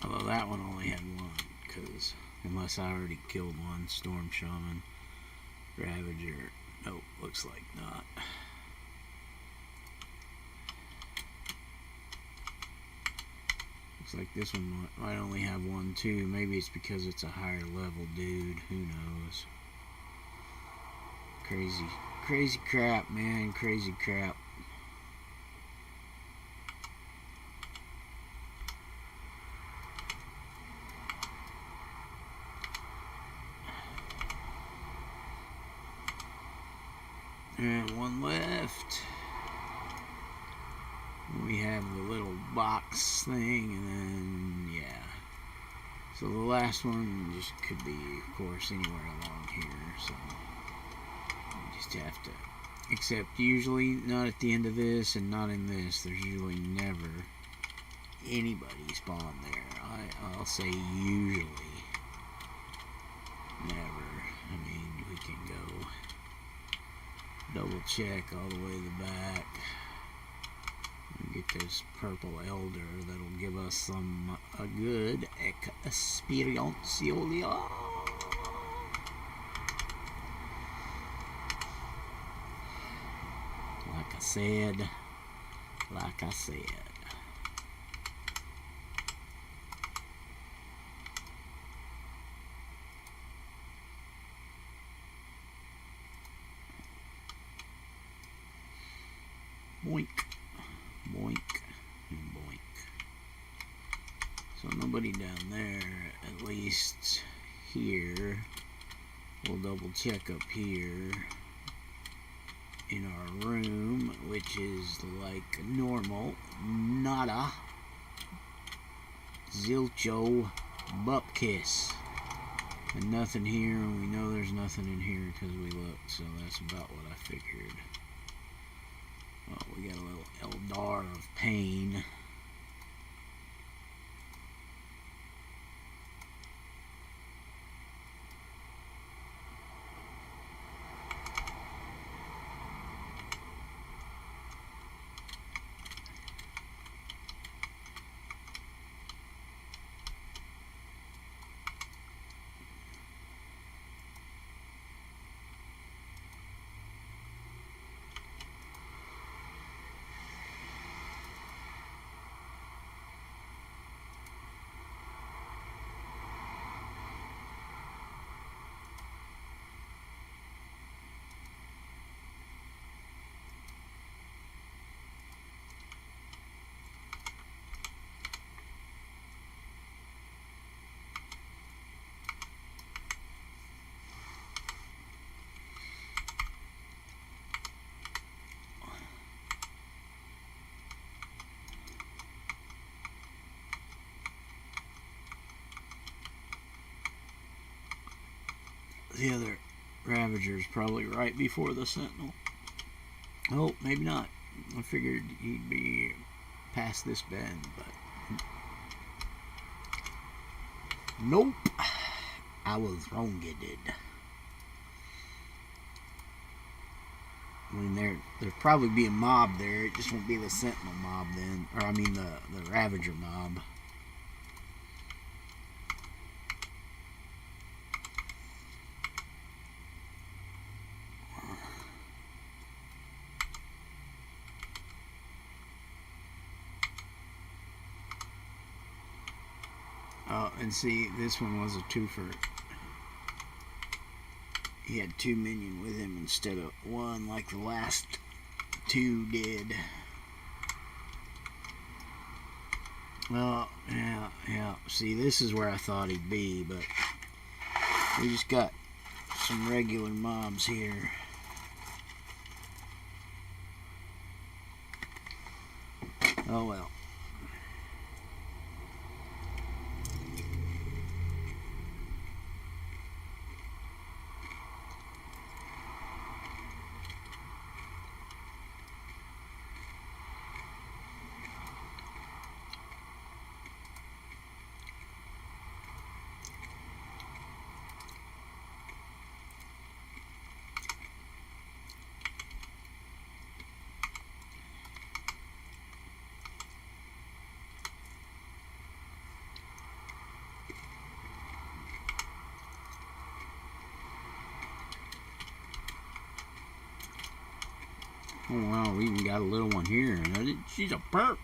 S1: Although that one only had one, because unless I already killed one, Storm Shaman, Ravager. Nope, looks like not. Looks like this one might only have one too. Maybe it's because it's a higher level dude. Who knows? Crazy crap, man. Crazy crap. And one left. We have the little box thing, and then, yeah. So the last one just could be, of course, anywhere along here. So you just have to. Except usually not at the end of this and not in this. There's usually never anybody spawned there. I'll say usually. Never. I mean, we can go double check all the way to the back and get this purple elder that'll give us a good experience. Like I said. Boink, boink, and boink. So nobody down there, at least here. We'll double check up here in our room, which is like normal. Nada. Zilcho Bupkiss. And nothing here, and we know there's nothing in here because we looked, so that's about what I figured. Oh, we got a little bar of pain. The other Ravager's probably right before the Sentinel. Oh, maybe not. I figured he'd be past this bend, but nope. I was wrong-headed. I mean, there'd probably be a mob there. It just won't be the Sentinel mob then, or I mean the Ravager mob. And see, this one was a twofer. He had 2 minion with him instead of 1 like the last 2 did. Well, yeah. See, this is where I thought he'd be, but we just got some regular mobs here. Oh well. Oh wow, we even got a little one here. She's a perp.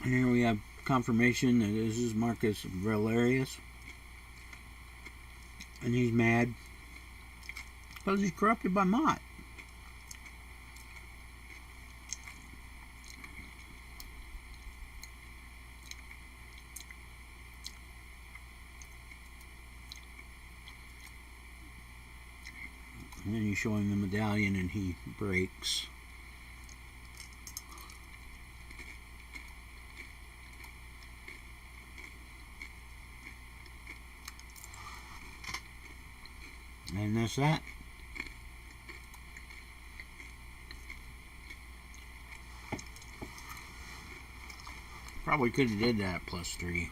S1: And here we have confirmation that this is Marcus Valerius. And he's mad because he's corrupted by Mott. And then you show him the medallion and he breaks. And that's that. Probably could have did that +3.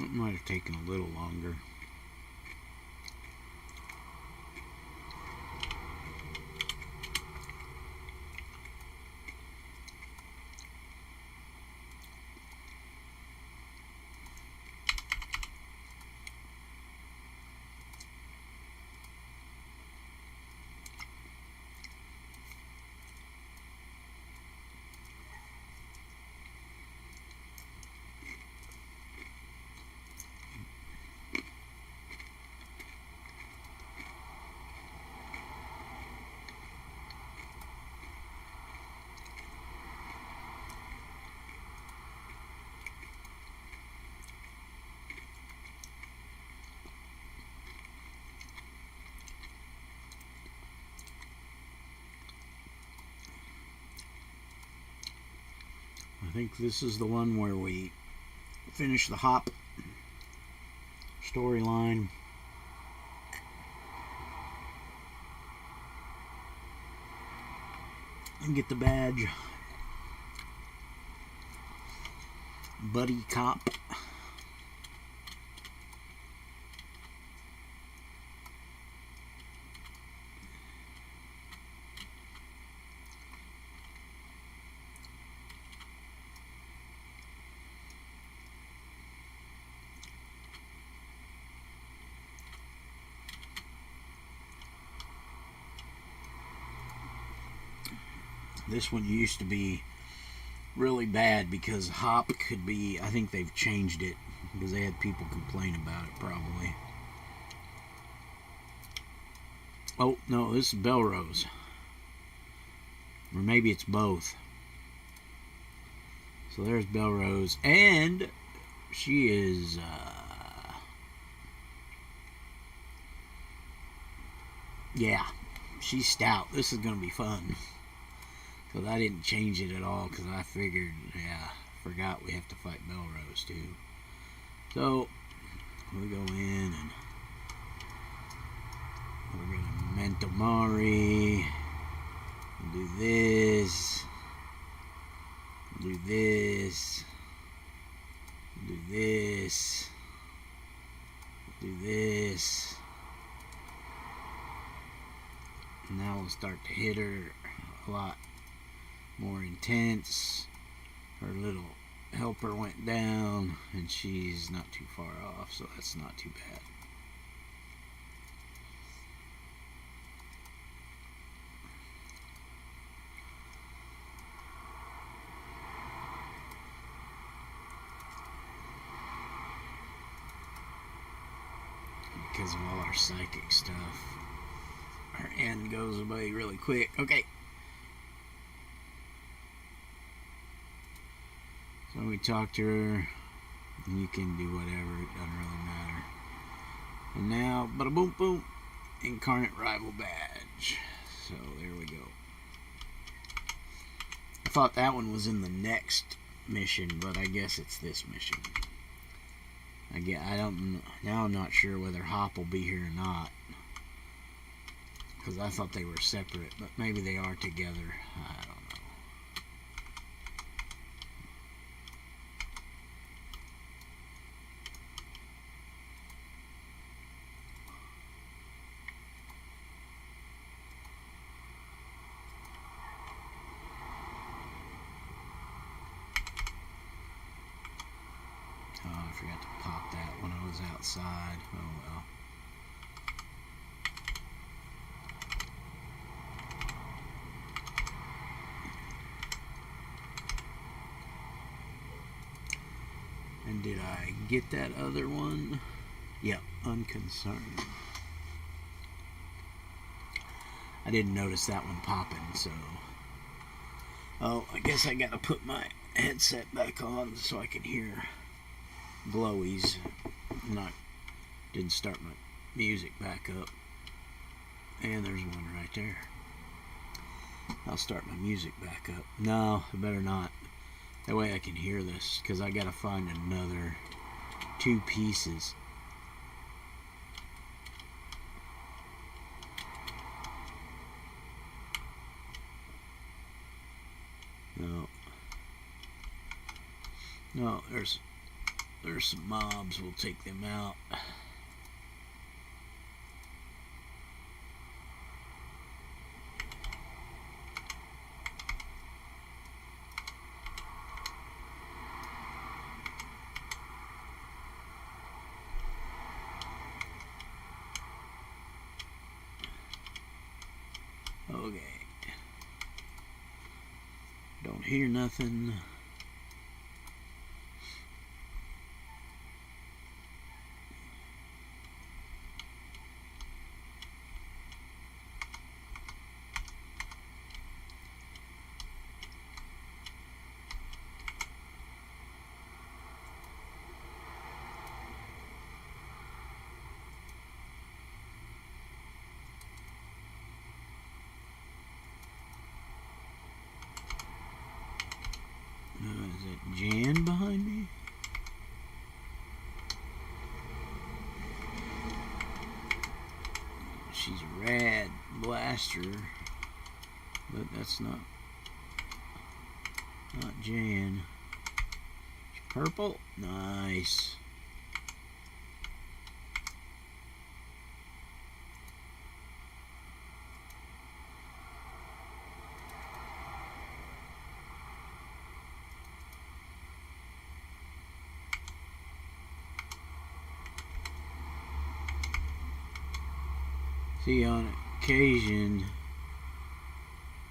S1: It might have taken a little longer. think this is the one where we finish the Hop storyline. And get the badge. Buddy Cop. This one used to be really bad because Hop could be, I think they've changed it because they had people complain about it probably. Oh, no, this is Belrose. Or maybe it's both. So there's Belrose. And she is... yeah, she's stout. This is going to be fun. Because I didn't change it at all because I figured, forgot we have to fight Belrose too. So, we go in and we're going to Memento Mori. Do this. Do this. Do this. Do this. And now we'll start to hit her a lot more intense. Her little helper went down and she's not too far off, so that's not too bad. Because of all our psychic stuff, our end goes away really quick. Okay. So we talk to her, and you can do whatever, it doesn't really matter. And now, bada boom boom, Incarnate Rival Badge. So there we go. I thought that one was in the next mission, but I guess it's this mission. Now I'm not sure whether Hop will be here or not. Because I thought they were separate, but maybe they are together. I don't know. Oh, I forgot to pop that when I was outside. Oh well. And did I get that other one? Yep, unconcerned. I didn't notice that one popping, so... Oh, I guess I gotta put my headset back on so I can hear glowies. Didn't start my music back up. And there's one right there. I'll start my music back up. No, I better not. That way I can hear this, because I gotta find another 2 pieces. No, there's some mobs. We'll take them out. Okay. Don't hear nothing. she's a rad blaster, but that's not Jan. She's purple, nice. See, on occasion,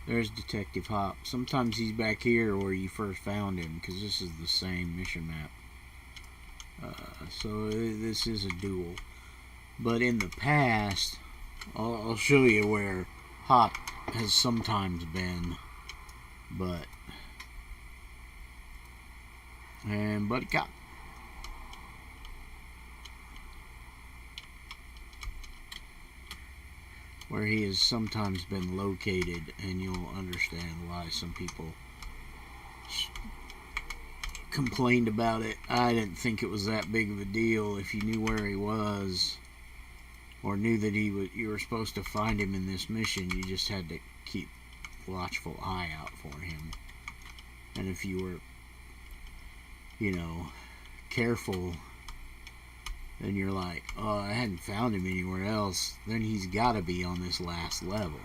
S1: there's Detective Hop. Sometimes he's back here where you first found him, because this is the same mission map. So this is a duel. But in the past, I'll show you where Hop has sometimes been. But Buddy Cop. Where he has sometimes been located, and you'll understand why some people complained about it. I didn't think it was that big of a deal if you knew where he was, or knew that you were supposed to find him in this mission. You just had to keep a watchful eye out for him. And if you were, careful, then you're like, oh, I hadn't found him anywhere else, then he's got to be on this last level.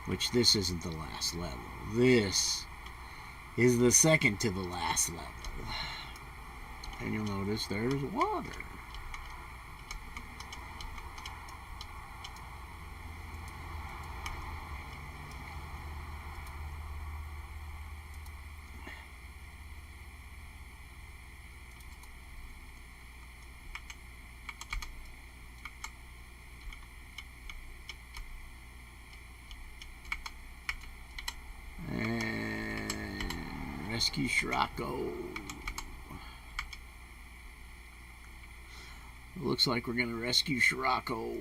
S1: Which this isn't the last level. This is the second to the last level. And you'll notice there's water. Rescue Scirocco. Looks like we're going to rescue Scirocco.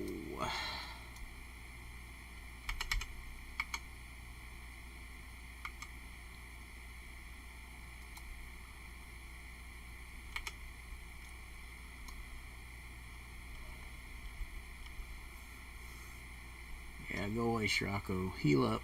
S1: Yeah, go away, Scirocco. Heal up.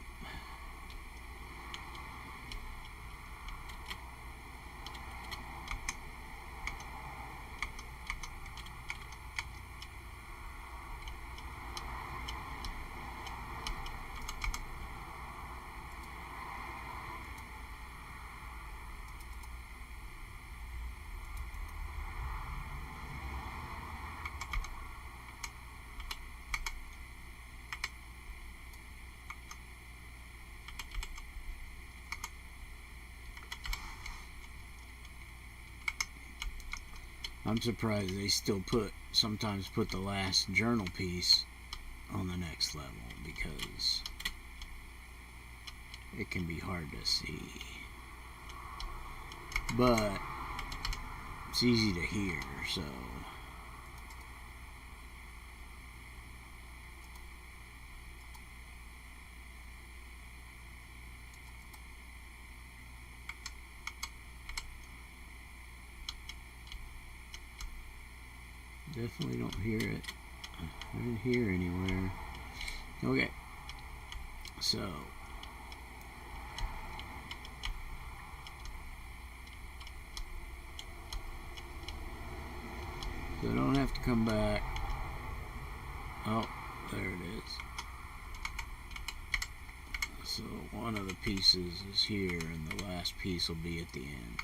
S1: I'm surprised they still sometimes put the last journal piece on the next level, because it can be hard to see. But it's easy to hear, so. Definitely don't hear it. I didn't hear anywhere. Okay. So I don't have to come back. Oh, there it is. So one of the pieces is here, and the last piece will be at the end.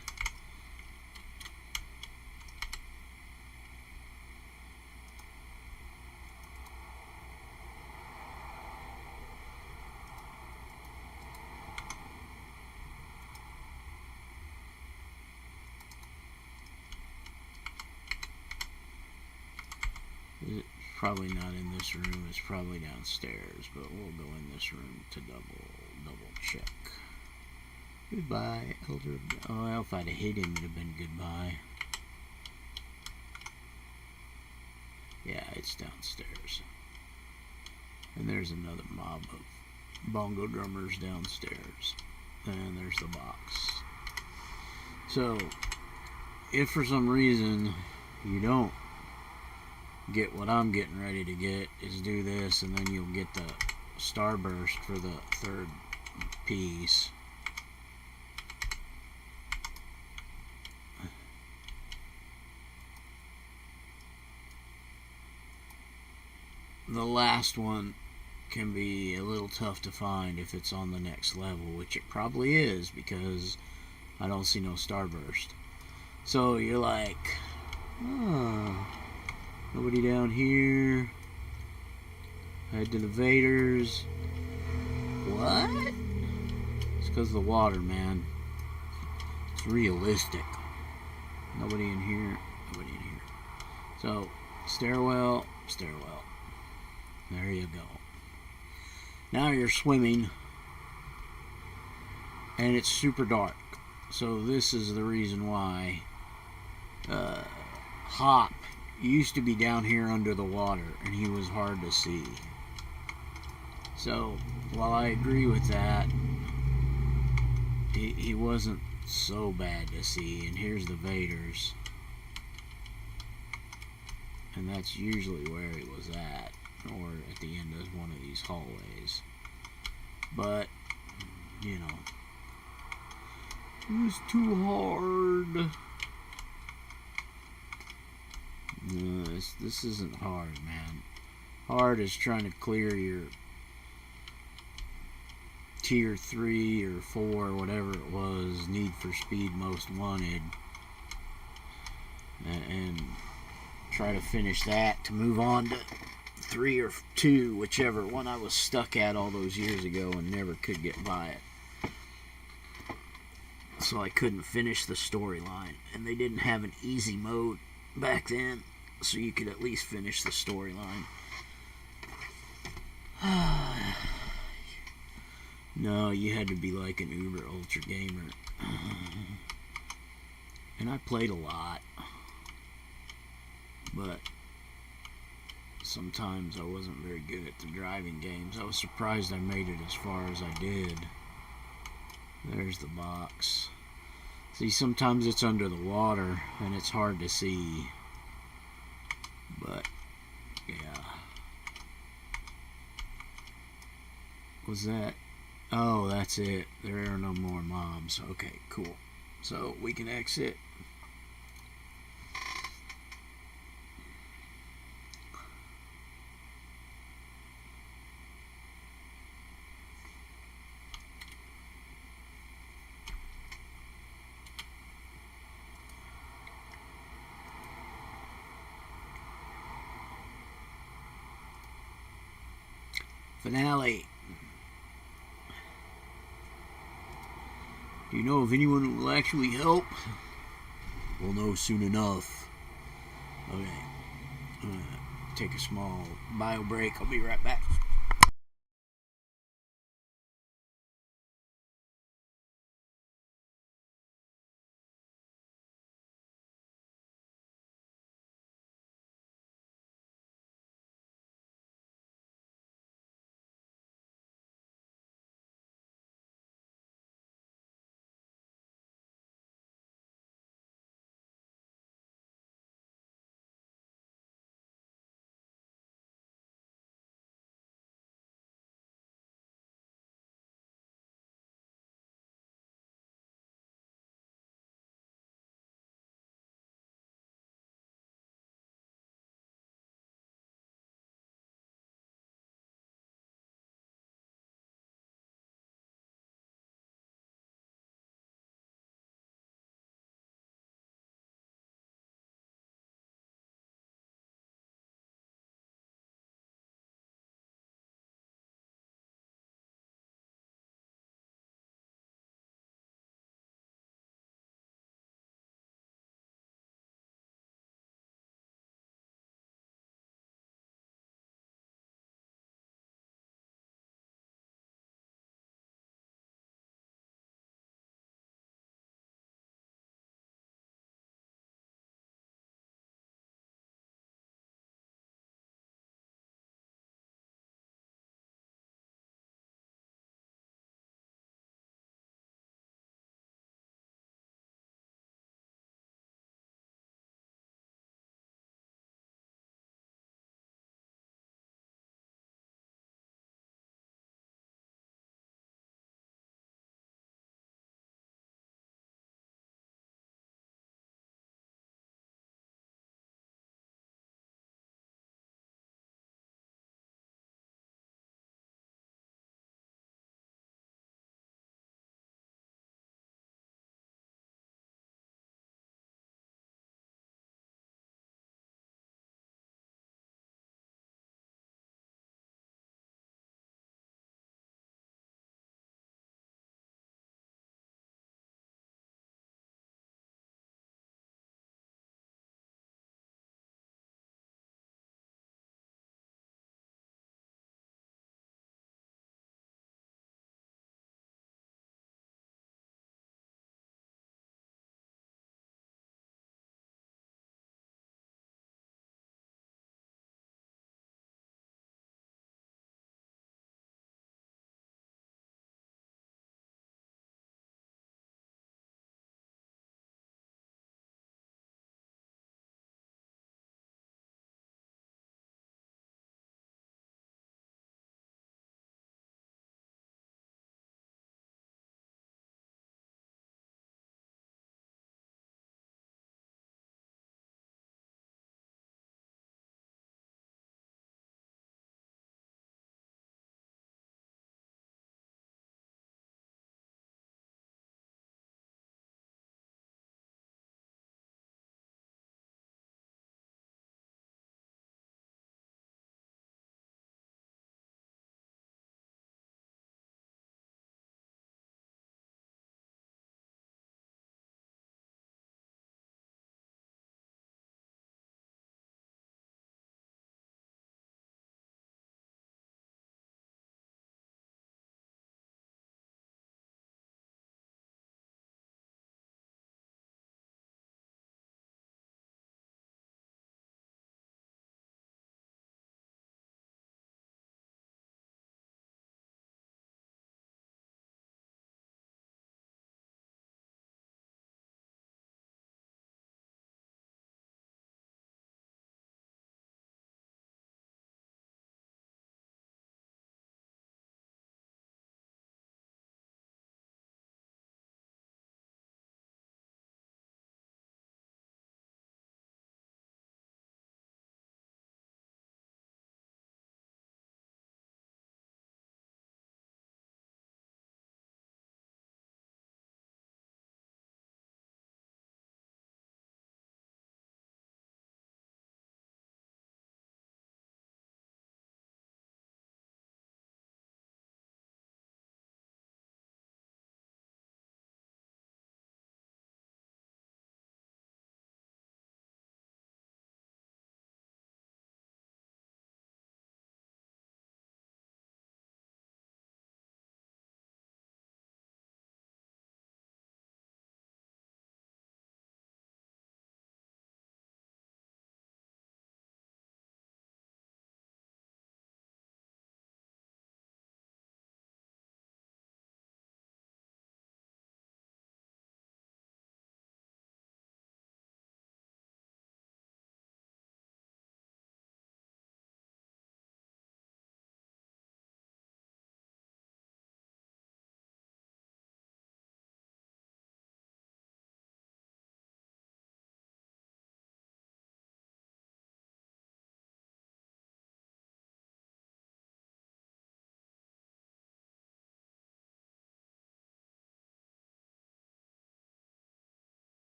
S1: It's probably not in this room, it's probably downstairs, but we'll go in this room to double check. Goodbye, Elder. Oh, well, if I'd have hit him, it'd have been goodbye. Yeah, it's downstairs. And there's another mob of bongo drummers downstairs. And there's the box. So, if for some reason you don't get what I'm getting ready to get, is do this, and then you'll get the starburst for the third piece. The last one can be a little tough to find if it's on the next level, which it probably is, because I don't see no starburst. So you're like, oh, nobody down here. Head to the Vaders. What? It's because of the water, man. It's realistic. Nobody in here. Nobody in here. So, stairwell, stairwell. There you go. Now you're swimming, and it's super dark. So this is the reason why Hop used to be down here under the water, and he was hard to see. So while I agree with that, he wasn't so bad to see. And here's the Vaders, and that's usually where he was at, or at the end of one of these hallways. But you know, it was too hard. No, this isn't hard, man. Hard is trying to clear your tier 3 or 4, whatever it was, Need for Speed Most Wanted, and try to finish that to move on to 3 or 2, whichever one I was stuck at all those years ago and never could get by it. So I couldn't finish the storyline, and they didn't have an easy mode back then, so you could at least finish the storyline. No, you had to be like an uber ultra gamer. And I played a lot, but sometimes I wasn't very good at the driving games. I was surprised I made it as far as I did. There's the box. See, sometimes it's under the water and it's hard to see. But, yeah. Was that? Oh, that's it. There are no more mobs. Okay, cool. So, we can exit. Finale. Do you know if anyone who will actually help? We'll know soon enough. Okay. I'm gonna take a small bio break. I'll be right back.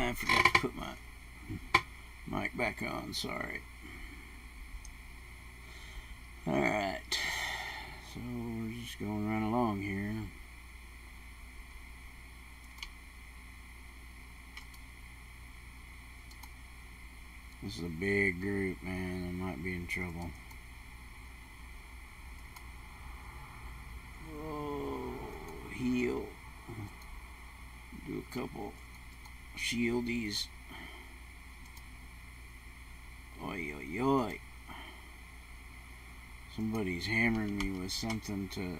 S1: I forgot to put my mic back on, sorry. Alright, so we're just going right along here. This is a big group, man. I might be in trouble. Whoa, heal. Do a couple shieldies. Oi, oi, oi. Somebody's hammering me with something to...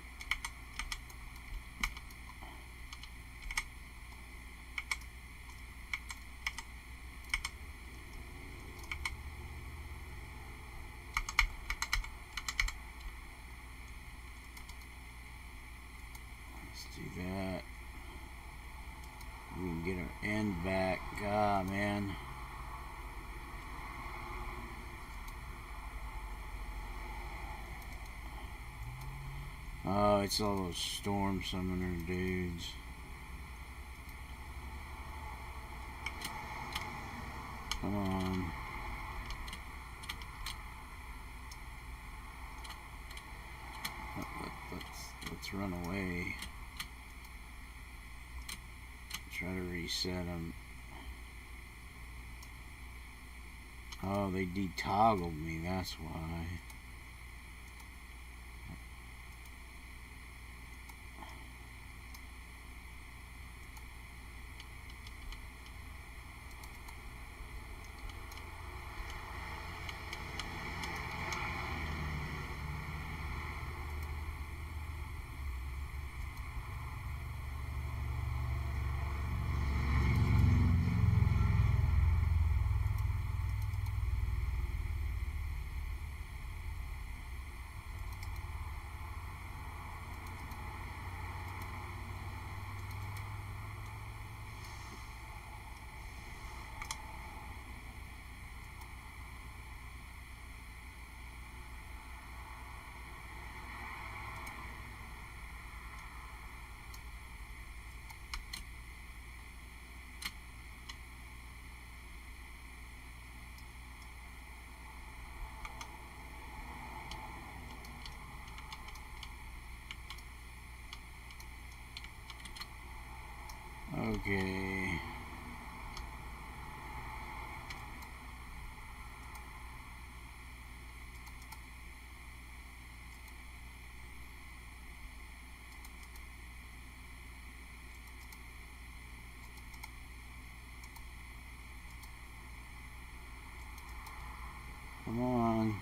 S1: Let's do that. We can get our end back. God, man. Oh, it's all those storm summoner dudes. Come on. Let's run away. Try to reset them. Oh, they detoggled me, that's why. Okay. Come on.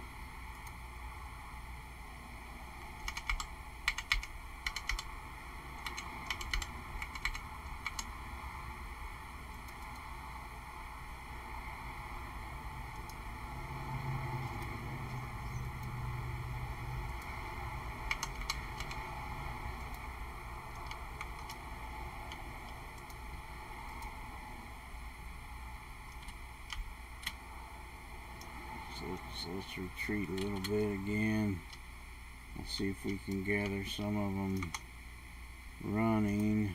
S1: So let's retreat a little bit again. Let's see if we can gather some of them running.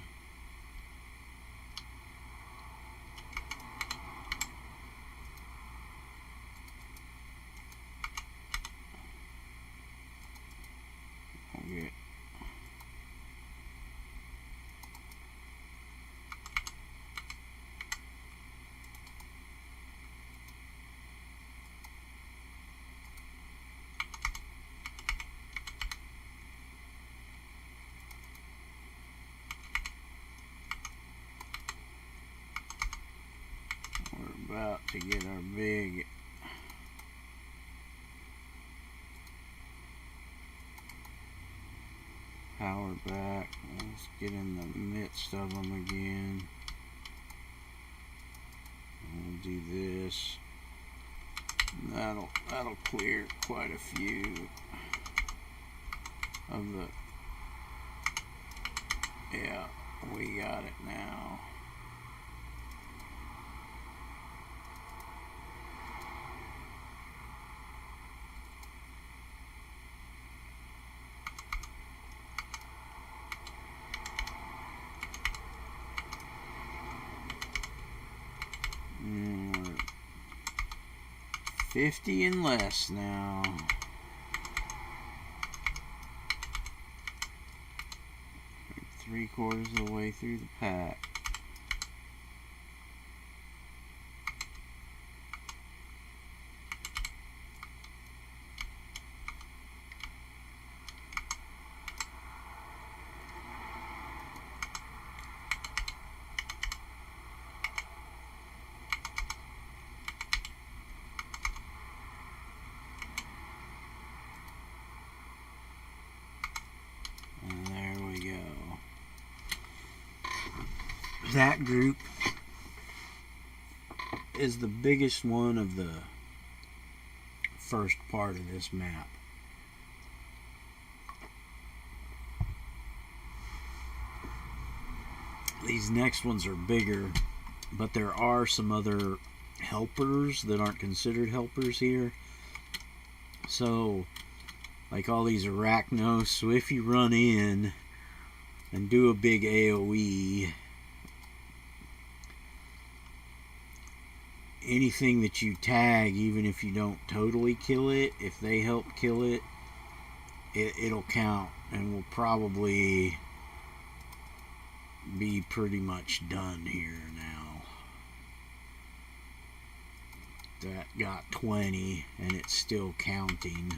S1: Okay. We're about to get our big power back. Let's get in the midst of them again. We'll do this. That'll clear quite a few of the... Yeah, we got it now. 50 and less now. Three-quarters of the way through the pack. And there we go. That group is the biggest one of the first part of this map. These next ones are bigger, but there are some other helpers that aren't considered helpers here. So, like all these arachnos, so if you run in and do a big AoE, anything that you tag, even if you don't totally kill it, if they help kill it, it'll count and will probably be pretty much done here now. That got 20 and it's still counting.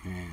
S1: And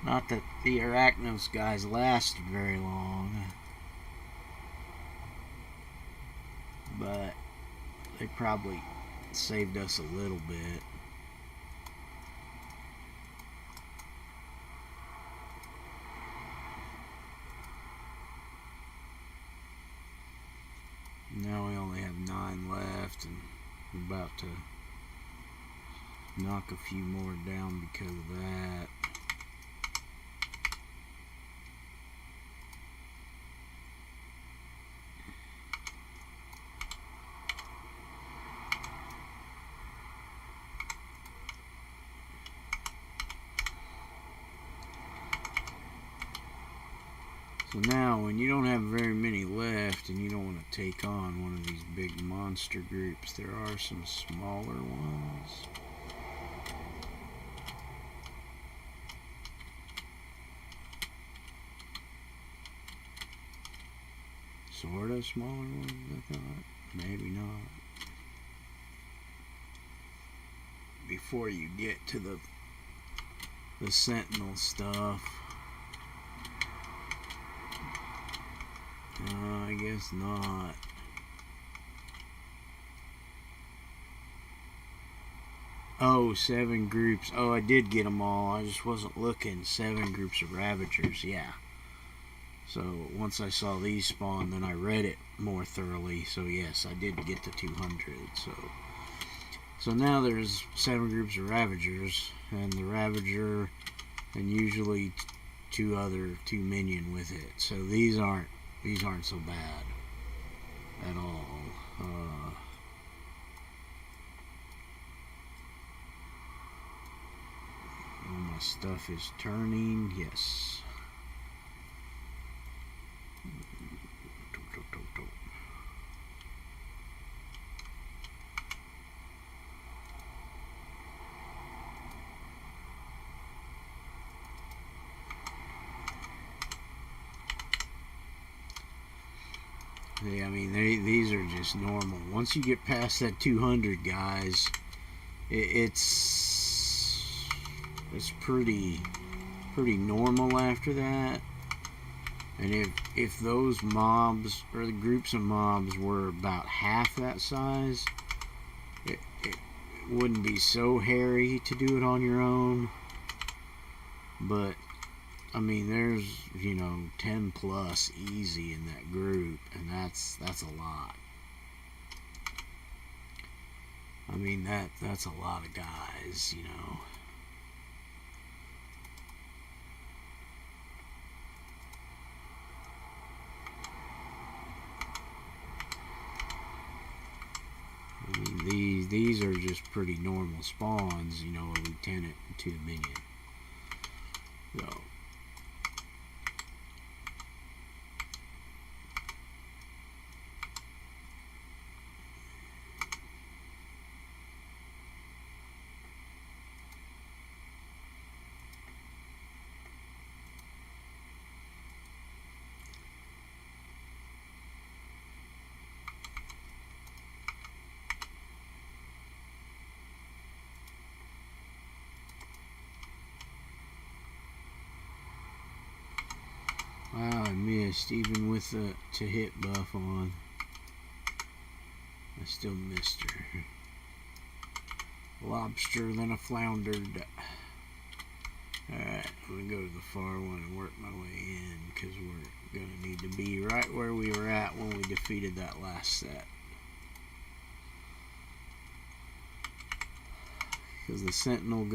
S1: not that the Arachnos guys lasted very long, but they probably saved us a little bit. Now we only have 9 left, and we're about to knock a few more down because of that. So now, when you don't have very many left and you don't want to take on one of these big monster groups, there are some smaller ones. Sort of smaller ones, I thought. Maybe not. Before you get to the Sentinel stuff. I guess not. Oh, 7 groups. Oh, I did get them all. I just wasn't looking. 7 groups of Ravagers, yeah. So once I saw these spawn, then I read it more thoroughly. So yes, I did get to 200. So now there's 7 groups of Ravagers, and the Ravager, and usually two minion with it. So these aren't so bad at all. All my stuff is turning. Yes. Yeah, I mean, these are just normal. Once you get past that 200, guys, it's pretty normal after that. And if those mobs, or the groups of mobs, were about half that size, it wouldn't be so hairy to do it on your own. But I mean, there's 10 plus easy in that group, and that's a lot. I mean, that's a lot of guys, I mean, these are just pretty normal spawns, a lieutenant and 2 minion. So wow, I missed, even with the to hit buff on. I still missed her. Lobster, then I floundered. Alright, I'm going to go to the far one and work my way in, because we're going to need to be right where we were at when we defeated that last set. Because the sentinel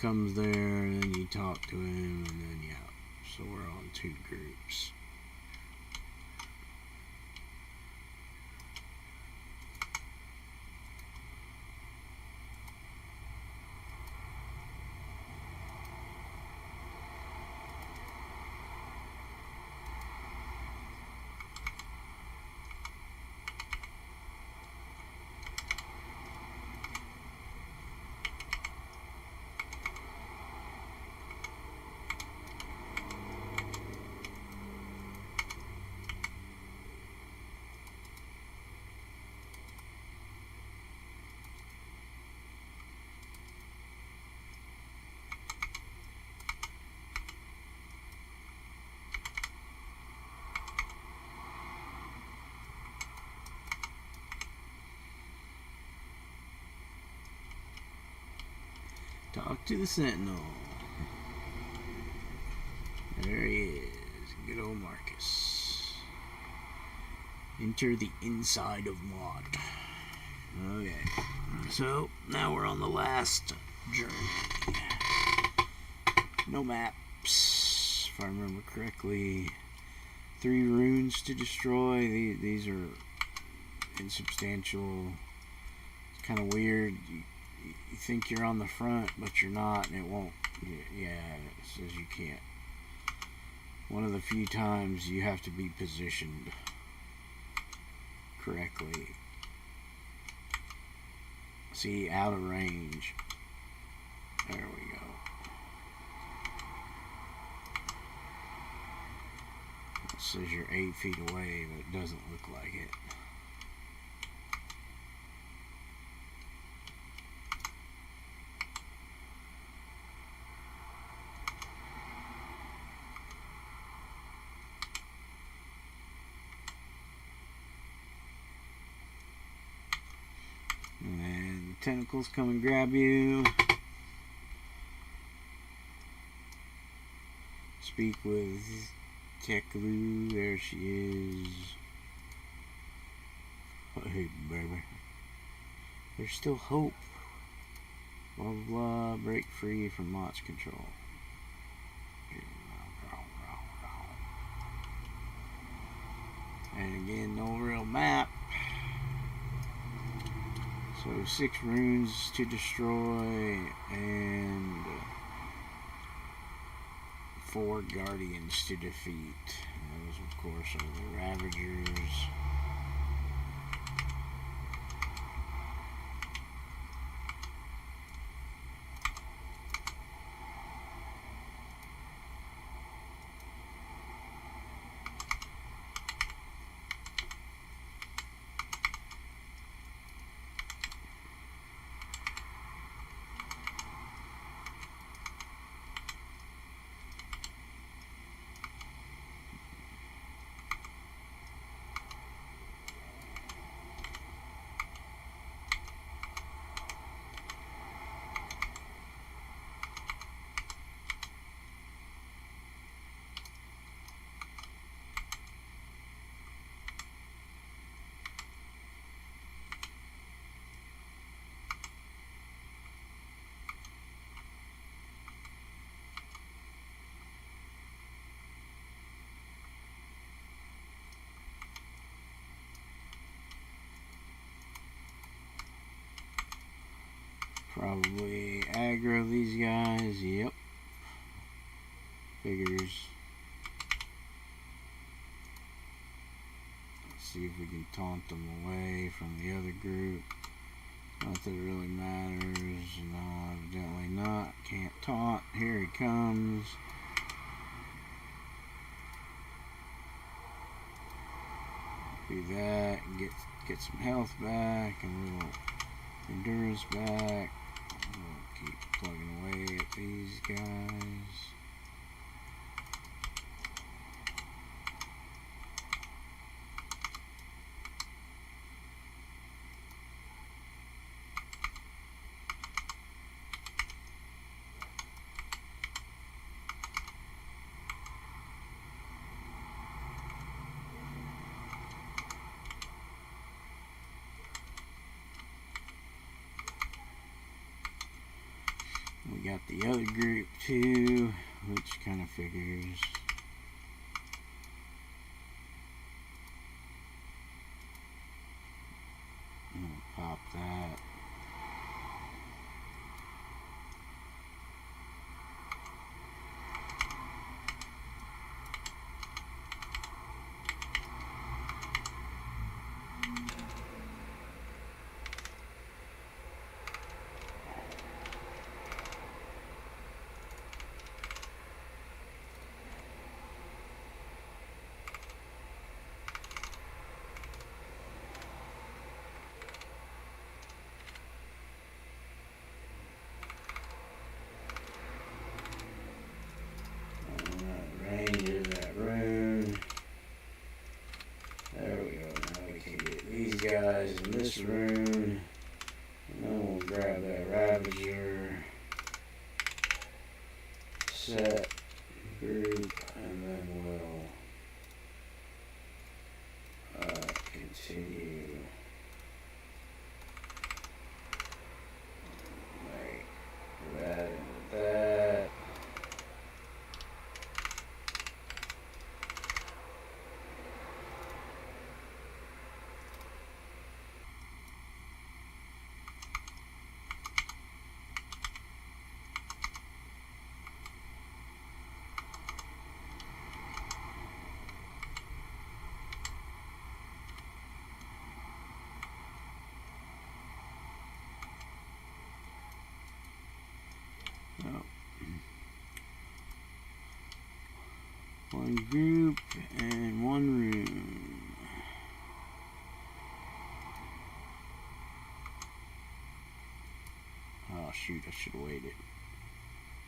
S1: comes there, and then you talk to him, and then so we're on 2 groups. Talk to the sentinel. There he is. Good old Marcus. Enter the inside of Mod. Okay. So, now we're on the last journey. No maps, if I remember correctly. 3 runes to destroy. These are insubstantial. It's kind of weird. You think you're on the front, but you're not, and it won't. Yeah, it says you can't. One of the few times you have to be positioned correctly. See, out of range. There we go. It says you're 8 feet away, but it doesn't look like it. And tentacles come and grab you. Speak with Teklu. There she is. Hey, baby. There's still hope. Blah, blah, blah. Break free from Mott's control. And again, no real map. So 6 runes to destroy and 4 guardians to defeat. Those, of course, are the Ravagers. Probably aggro these guys. Yep. Figures. Let's see if we can taunt them away from the other group. Not that it really matters. No, evidently not. Can't taunt. Here he comes. Do that and get some health back and a little endurance back. We'll keep plugging away at these guys. We got the other group too, which kind of figures. I'm gonna pop that. Guys in this room, and then we'll grab that Ravager, set group, and then we'll continue. Make that into that. One group and one room. Oh shoot, I should have waited.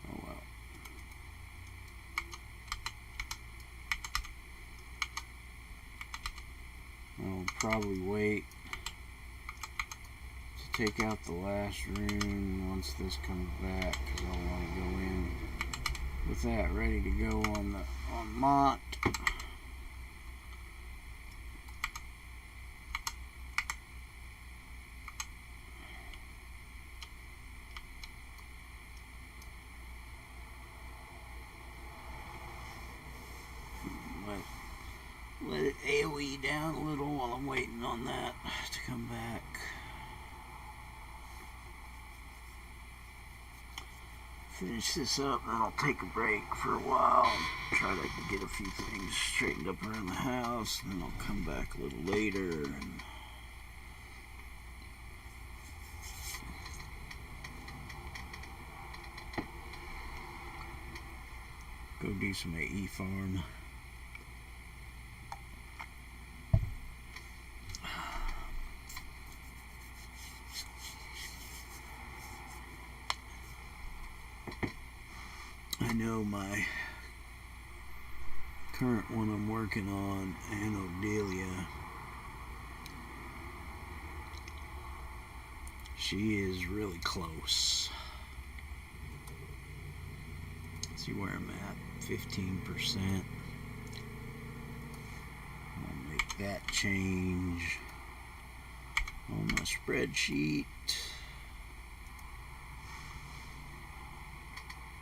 S1: Oh well. I'll probably wait to take out the last room once this comes back, because I want to go in with that ready to go on Mont. Let it AoE down a little while I'm waiting on that to come back. Finish this up and then I'll take a break for a while and try to get a few things straightened up around the house, and then I'll come back a little later and go do some AE farm. I know my current one I'm working on, Anodelia, she is really close. See where I'm at, 15%. I'll make that change on my spreadsheet.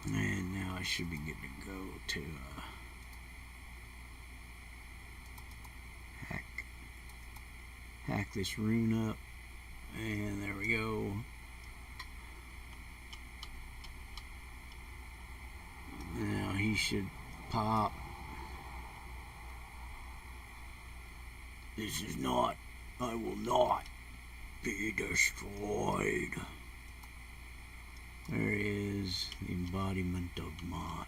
S1: And now I should be good to go to hack this rune up. And there we go. He should pop. This is not. I will not be destroyed. There is the embodiment of Mott.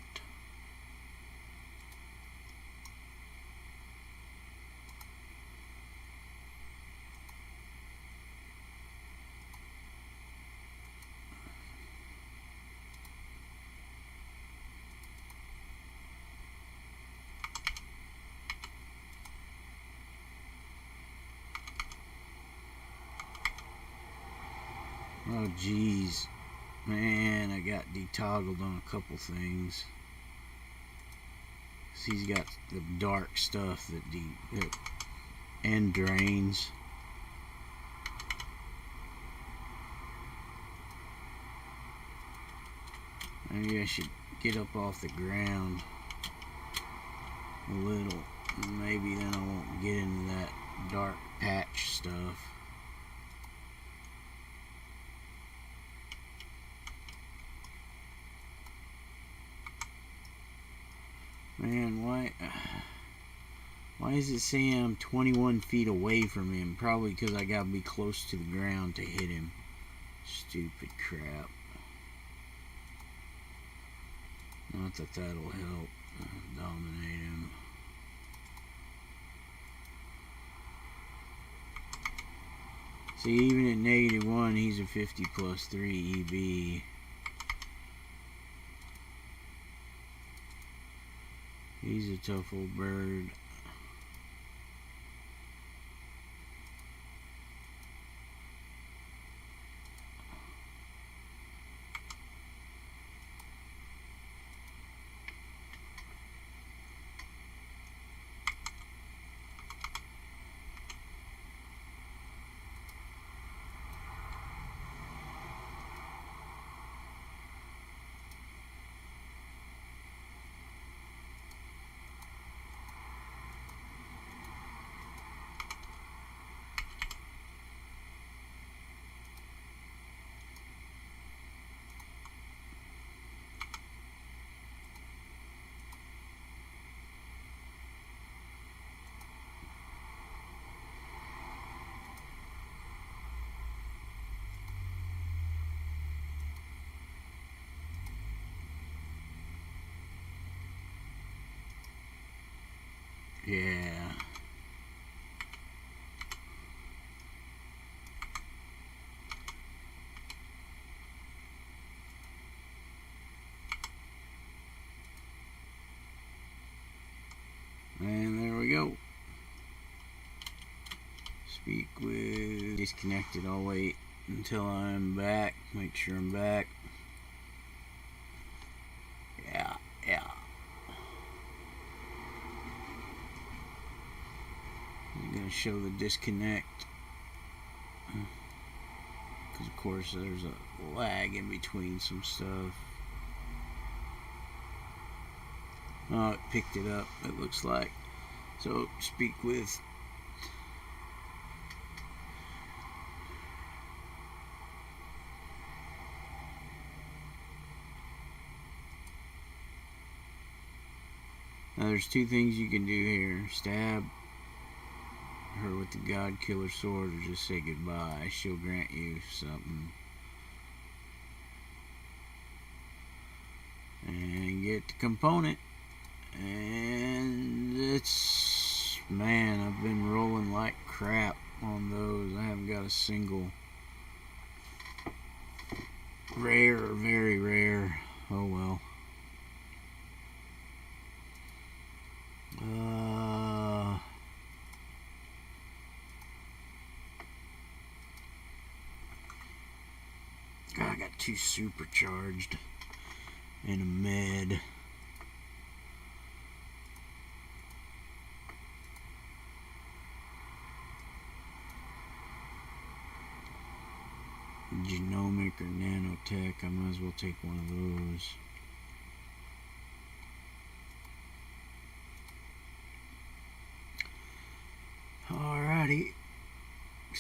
S1: Oh geez, man, I got detoggled on a couple things. He's got the dark stuff that end drains. Maybe I should get up off the ground a little. Maybe then I won't get into that dark patch stuff. Man, why is it saying I'm 21 feet away from him? Probably because I gotta be close to the ground to hit him. Stupid crap. Not that that'll help dominate him. See, even at -1, he's a 50 plus 3 EB. He's a tough old bird. Yeah. And there we go. Speak with disconnected. I'll wait until I'm back. Make sure I'm back. Yeah. I'm gonna show the disconnect. Because of course there's a lag in between some stuff. Oh, it picked it up, it looks like. So, speak with. Now there's two things you can do here. Stab her with the God Killer sword or just say goodbye. She'll grant you something. And get the component. And it's, man, I've been rolling like crap on those. I haven't got a single rare or very rare. Oh well. I got 2 supercharged and a med. Genomic or nanotech, I might as well take one of those. Alrighty.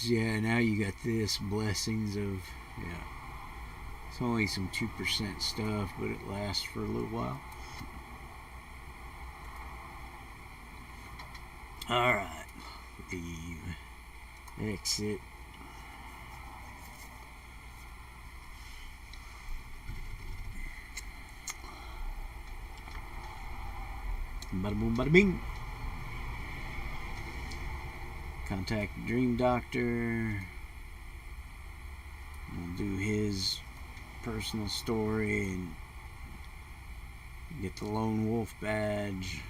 S1: Yeah, now you got this blessings of, yeah. It's only some 2% stuff, but it lasts for a little while. Alright. Leave. Exit. Bada boom, bada bing. Contact the Dream Doctor. We'll do his personal story and get the Lone Wolf badge.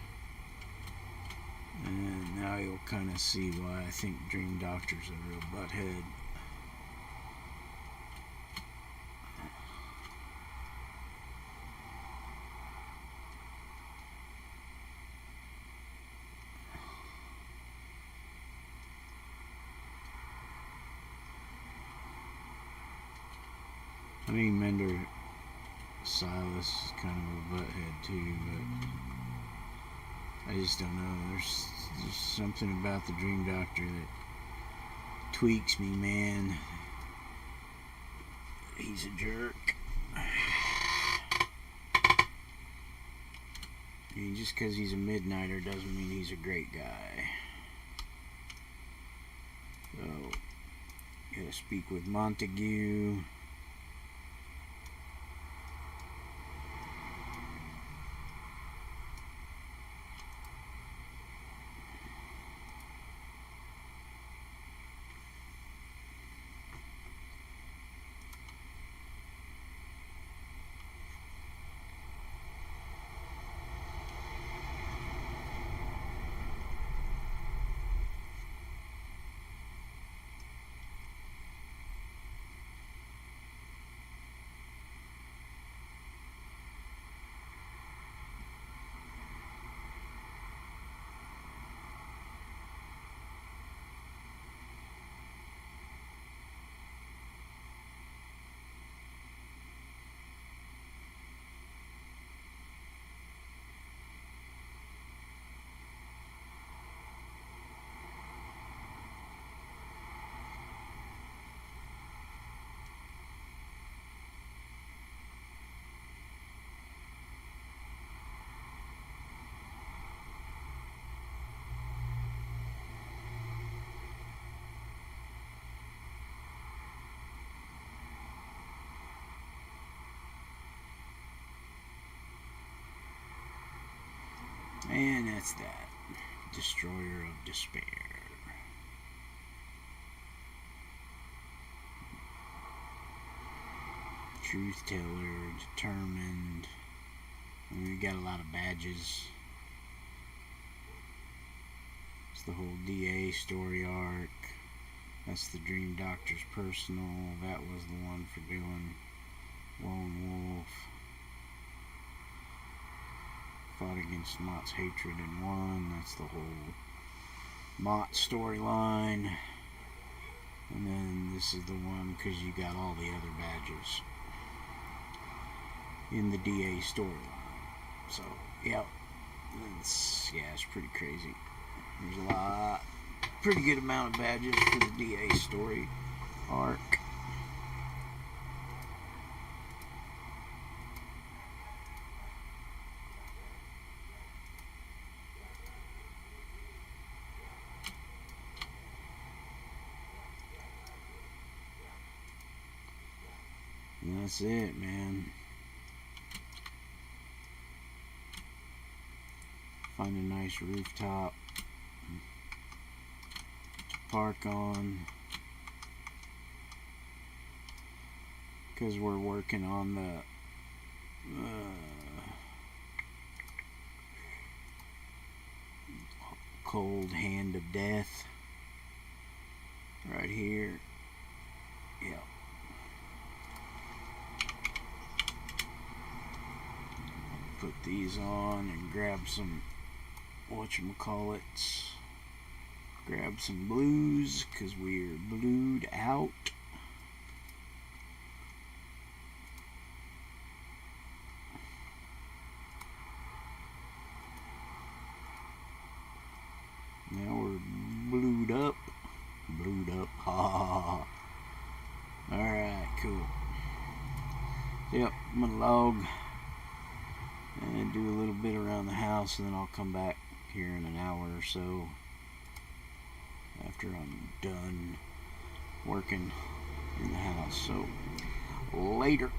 S1: And now you'll kind of see why I think Dream Doctor's a real butthead. I mean, Mender Silas is kind of a butthead too, but I just don't know. There's something about the Dream Doctor that tweaks me, man. He's a jerk. I mean, just because he's a Midnighter doesn't mean he's a great guy. So, gotta speak with Montague. And that's that. Destroyer of Despair. Truth Teller, Determined. I mean, we got a lot of badges. It's the whole DA story arc. That's the Dream Doctor's personal. That was the one for doing Lone Wolf. Fought against Mott's hatred and won. That's the whole Mott storyline. And then this is the one because you got all the other badges in the DA storyline. So, yeah, it's pretty crazy. There's a pretty good amount of badges for the DA story arc. And that's it, man. Find a nice rooftop to park on, because we're working on the Cold Hand of Death right here. Yep. Put these on and grab some whatchamacallits. Grab some blues because we're blued out. Now we're blued up. Blued up. Ha ha ha. Alright, cool. Yep, I'm gonna log and do a little bit around the house, and then I'll come back here in an hour or so after I'm done working in the house. So later.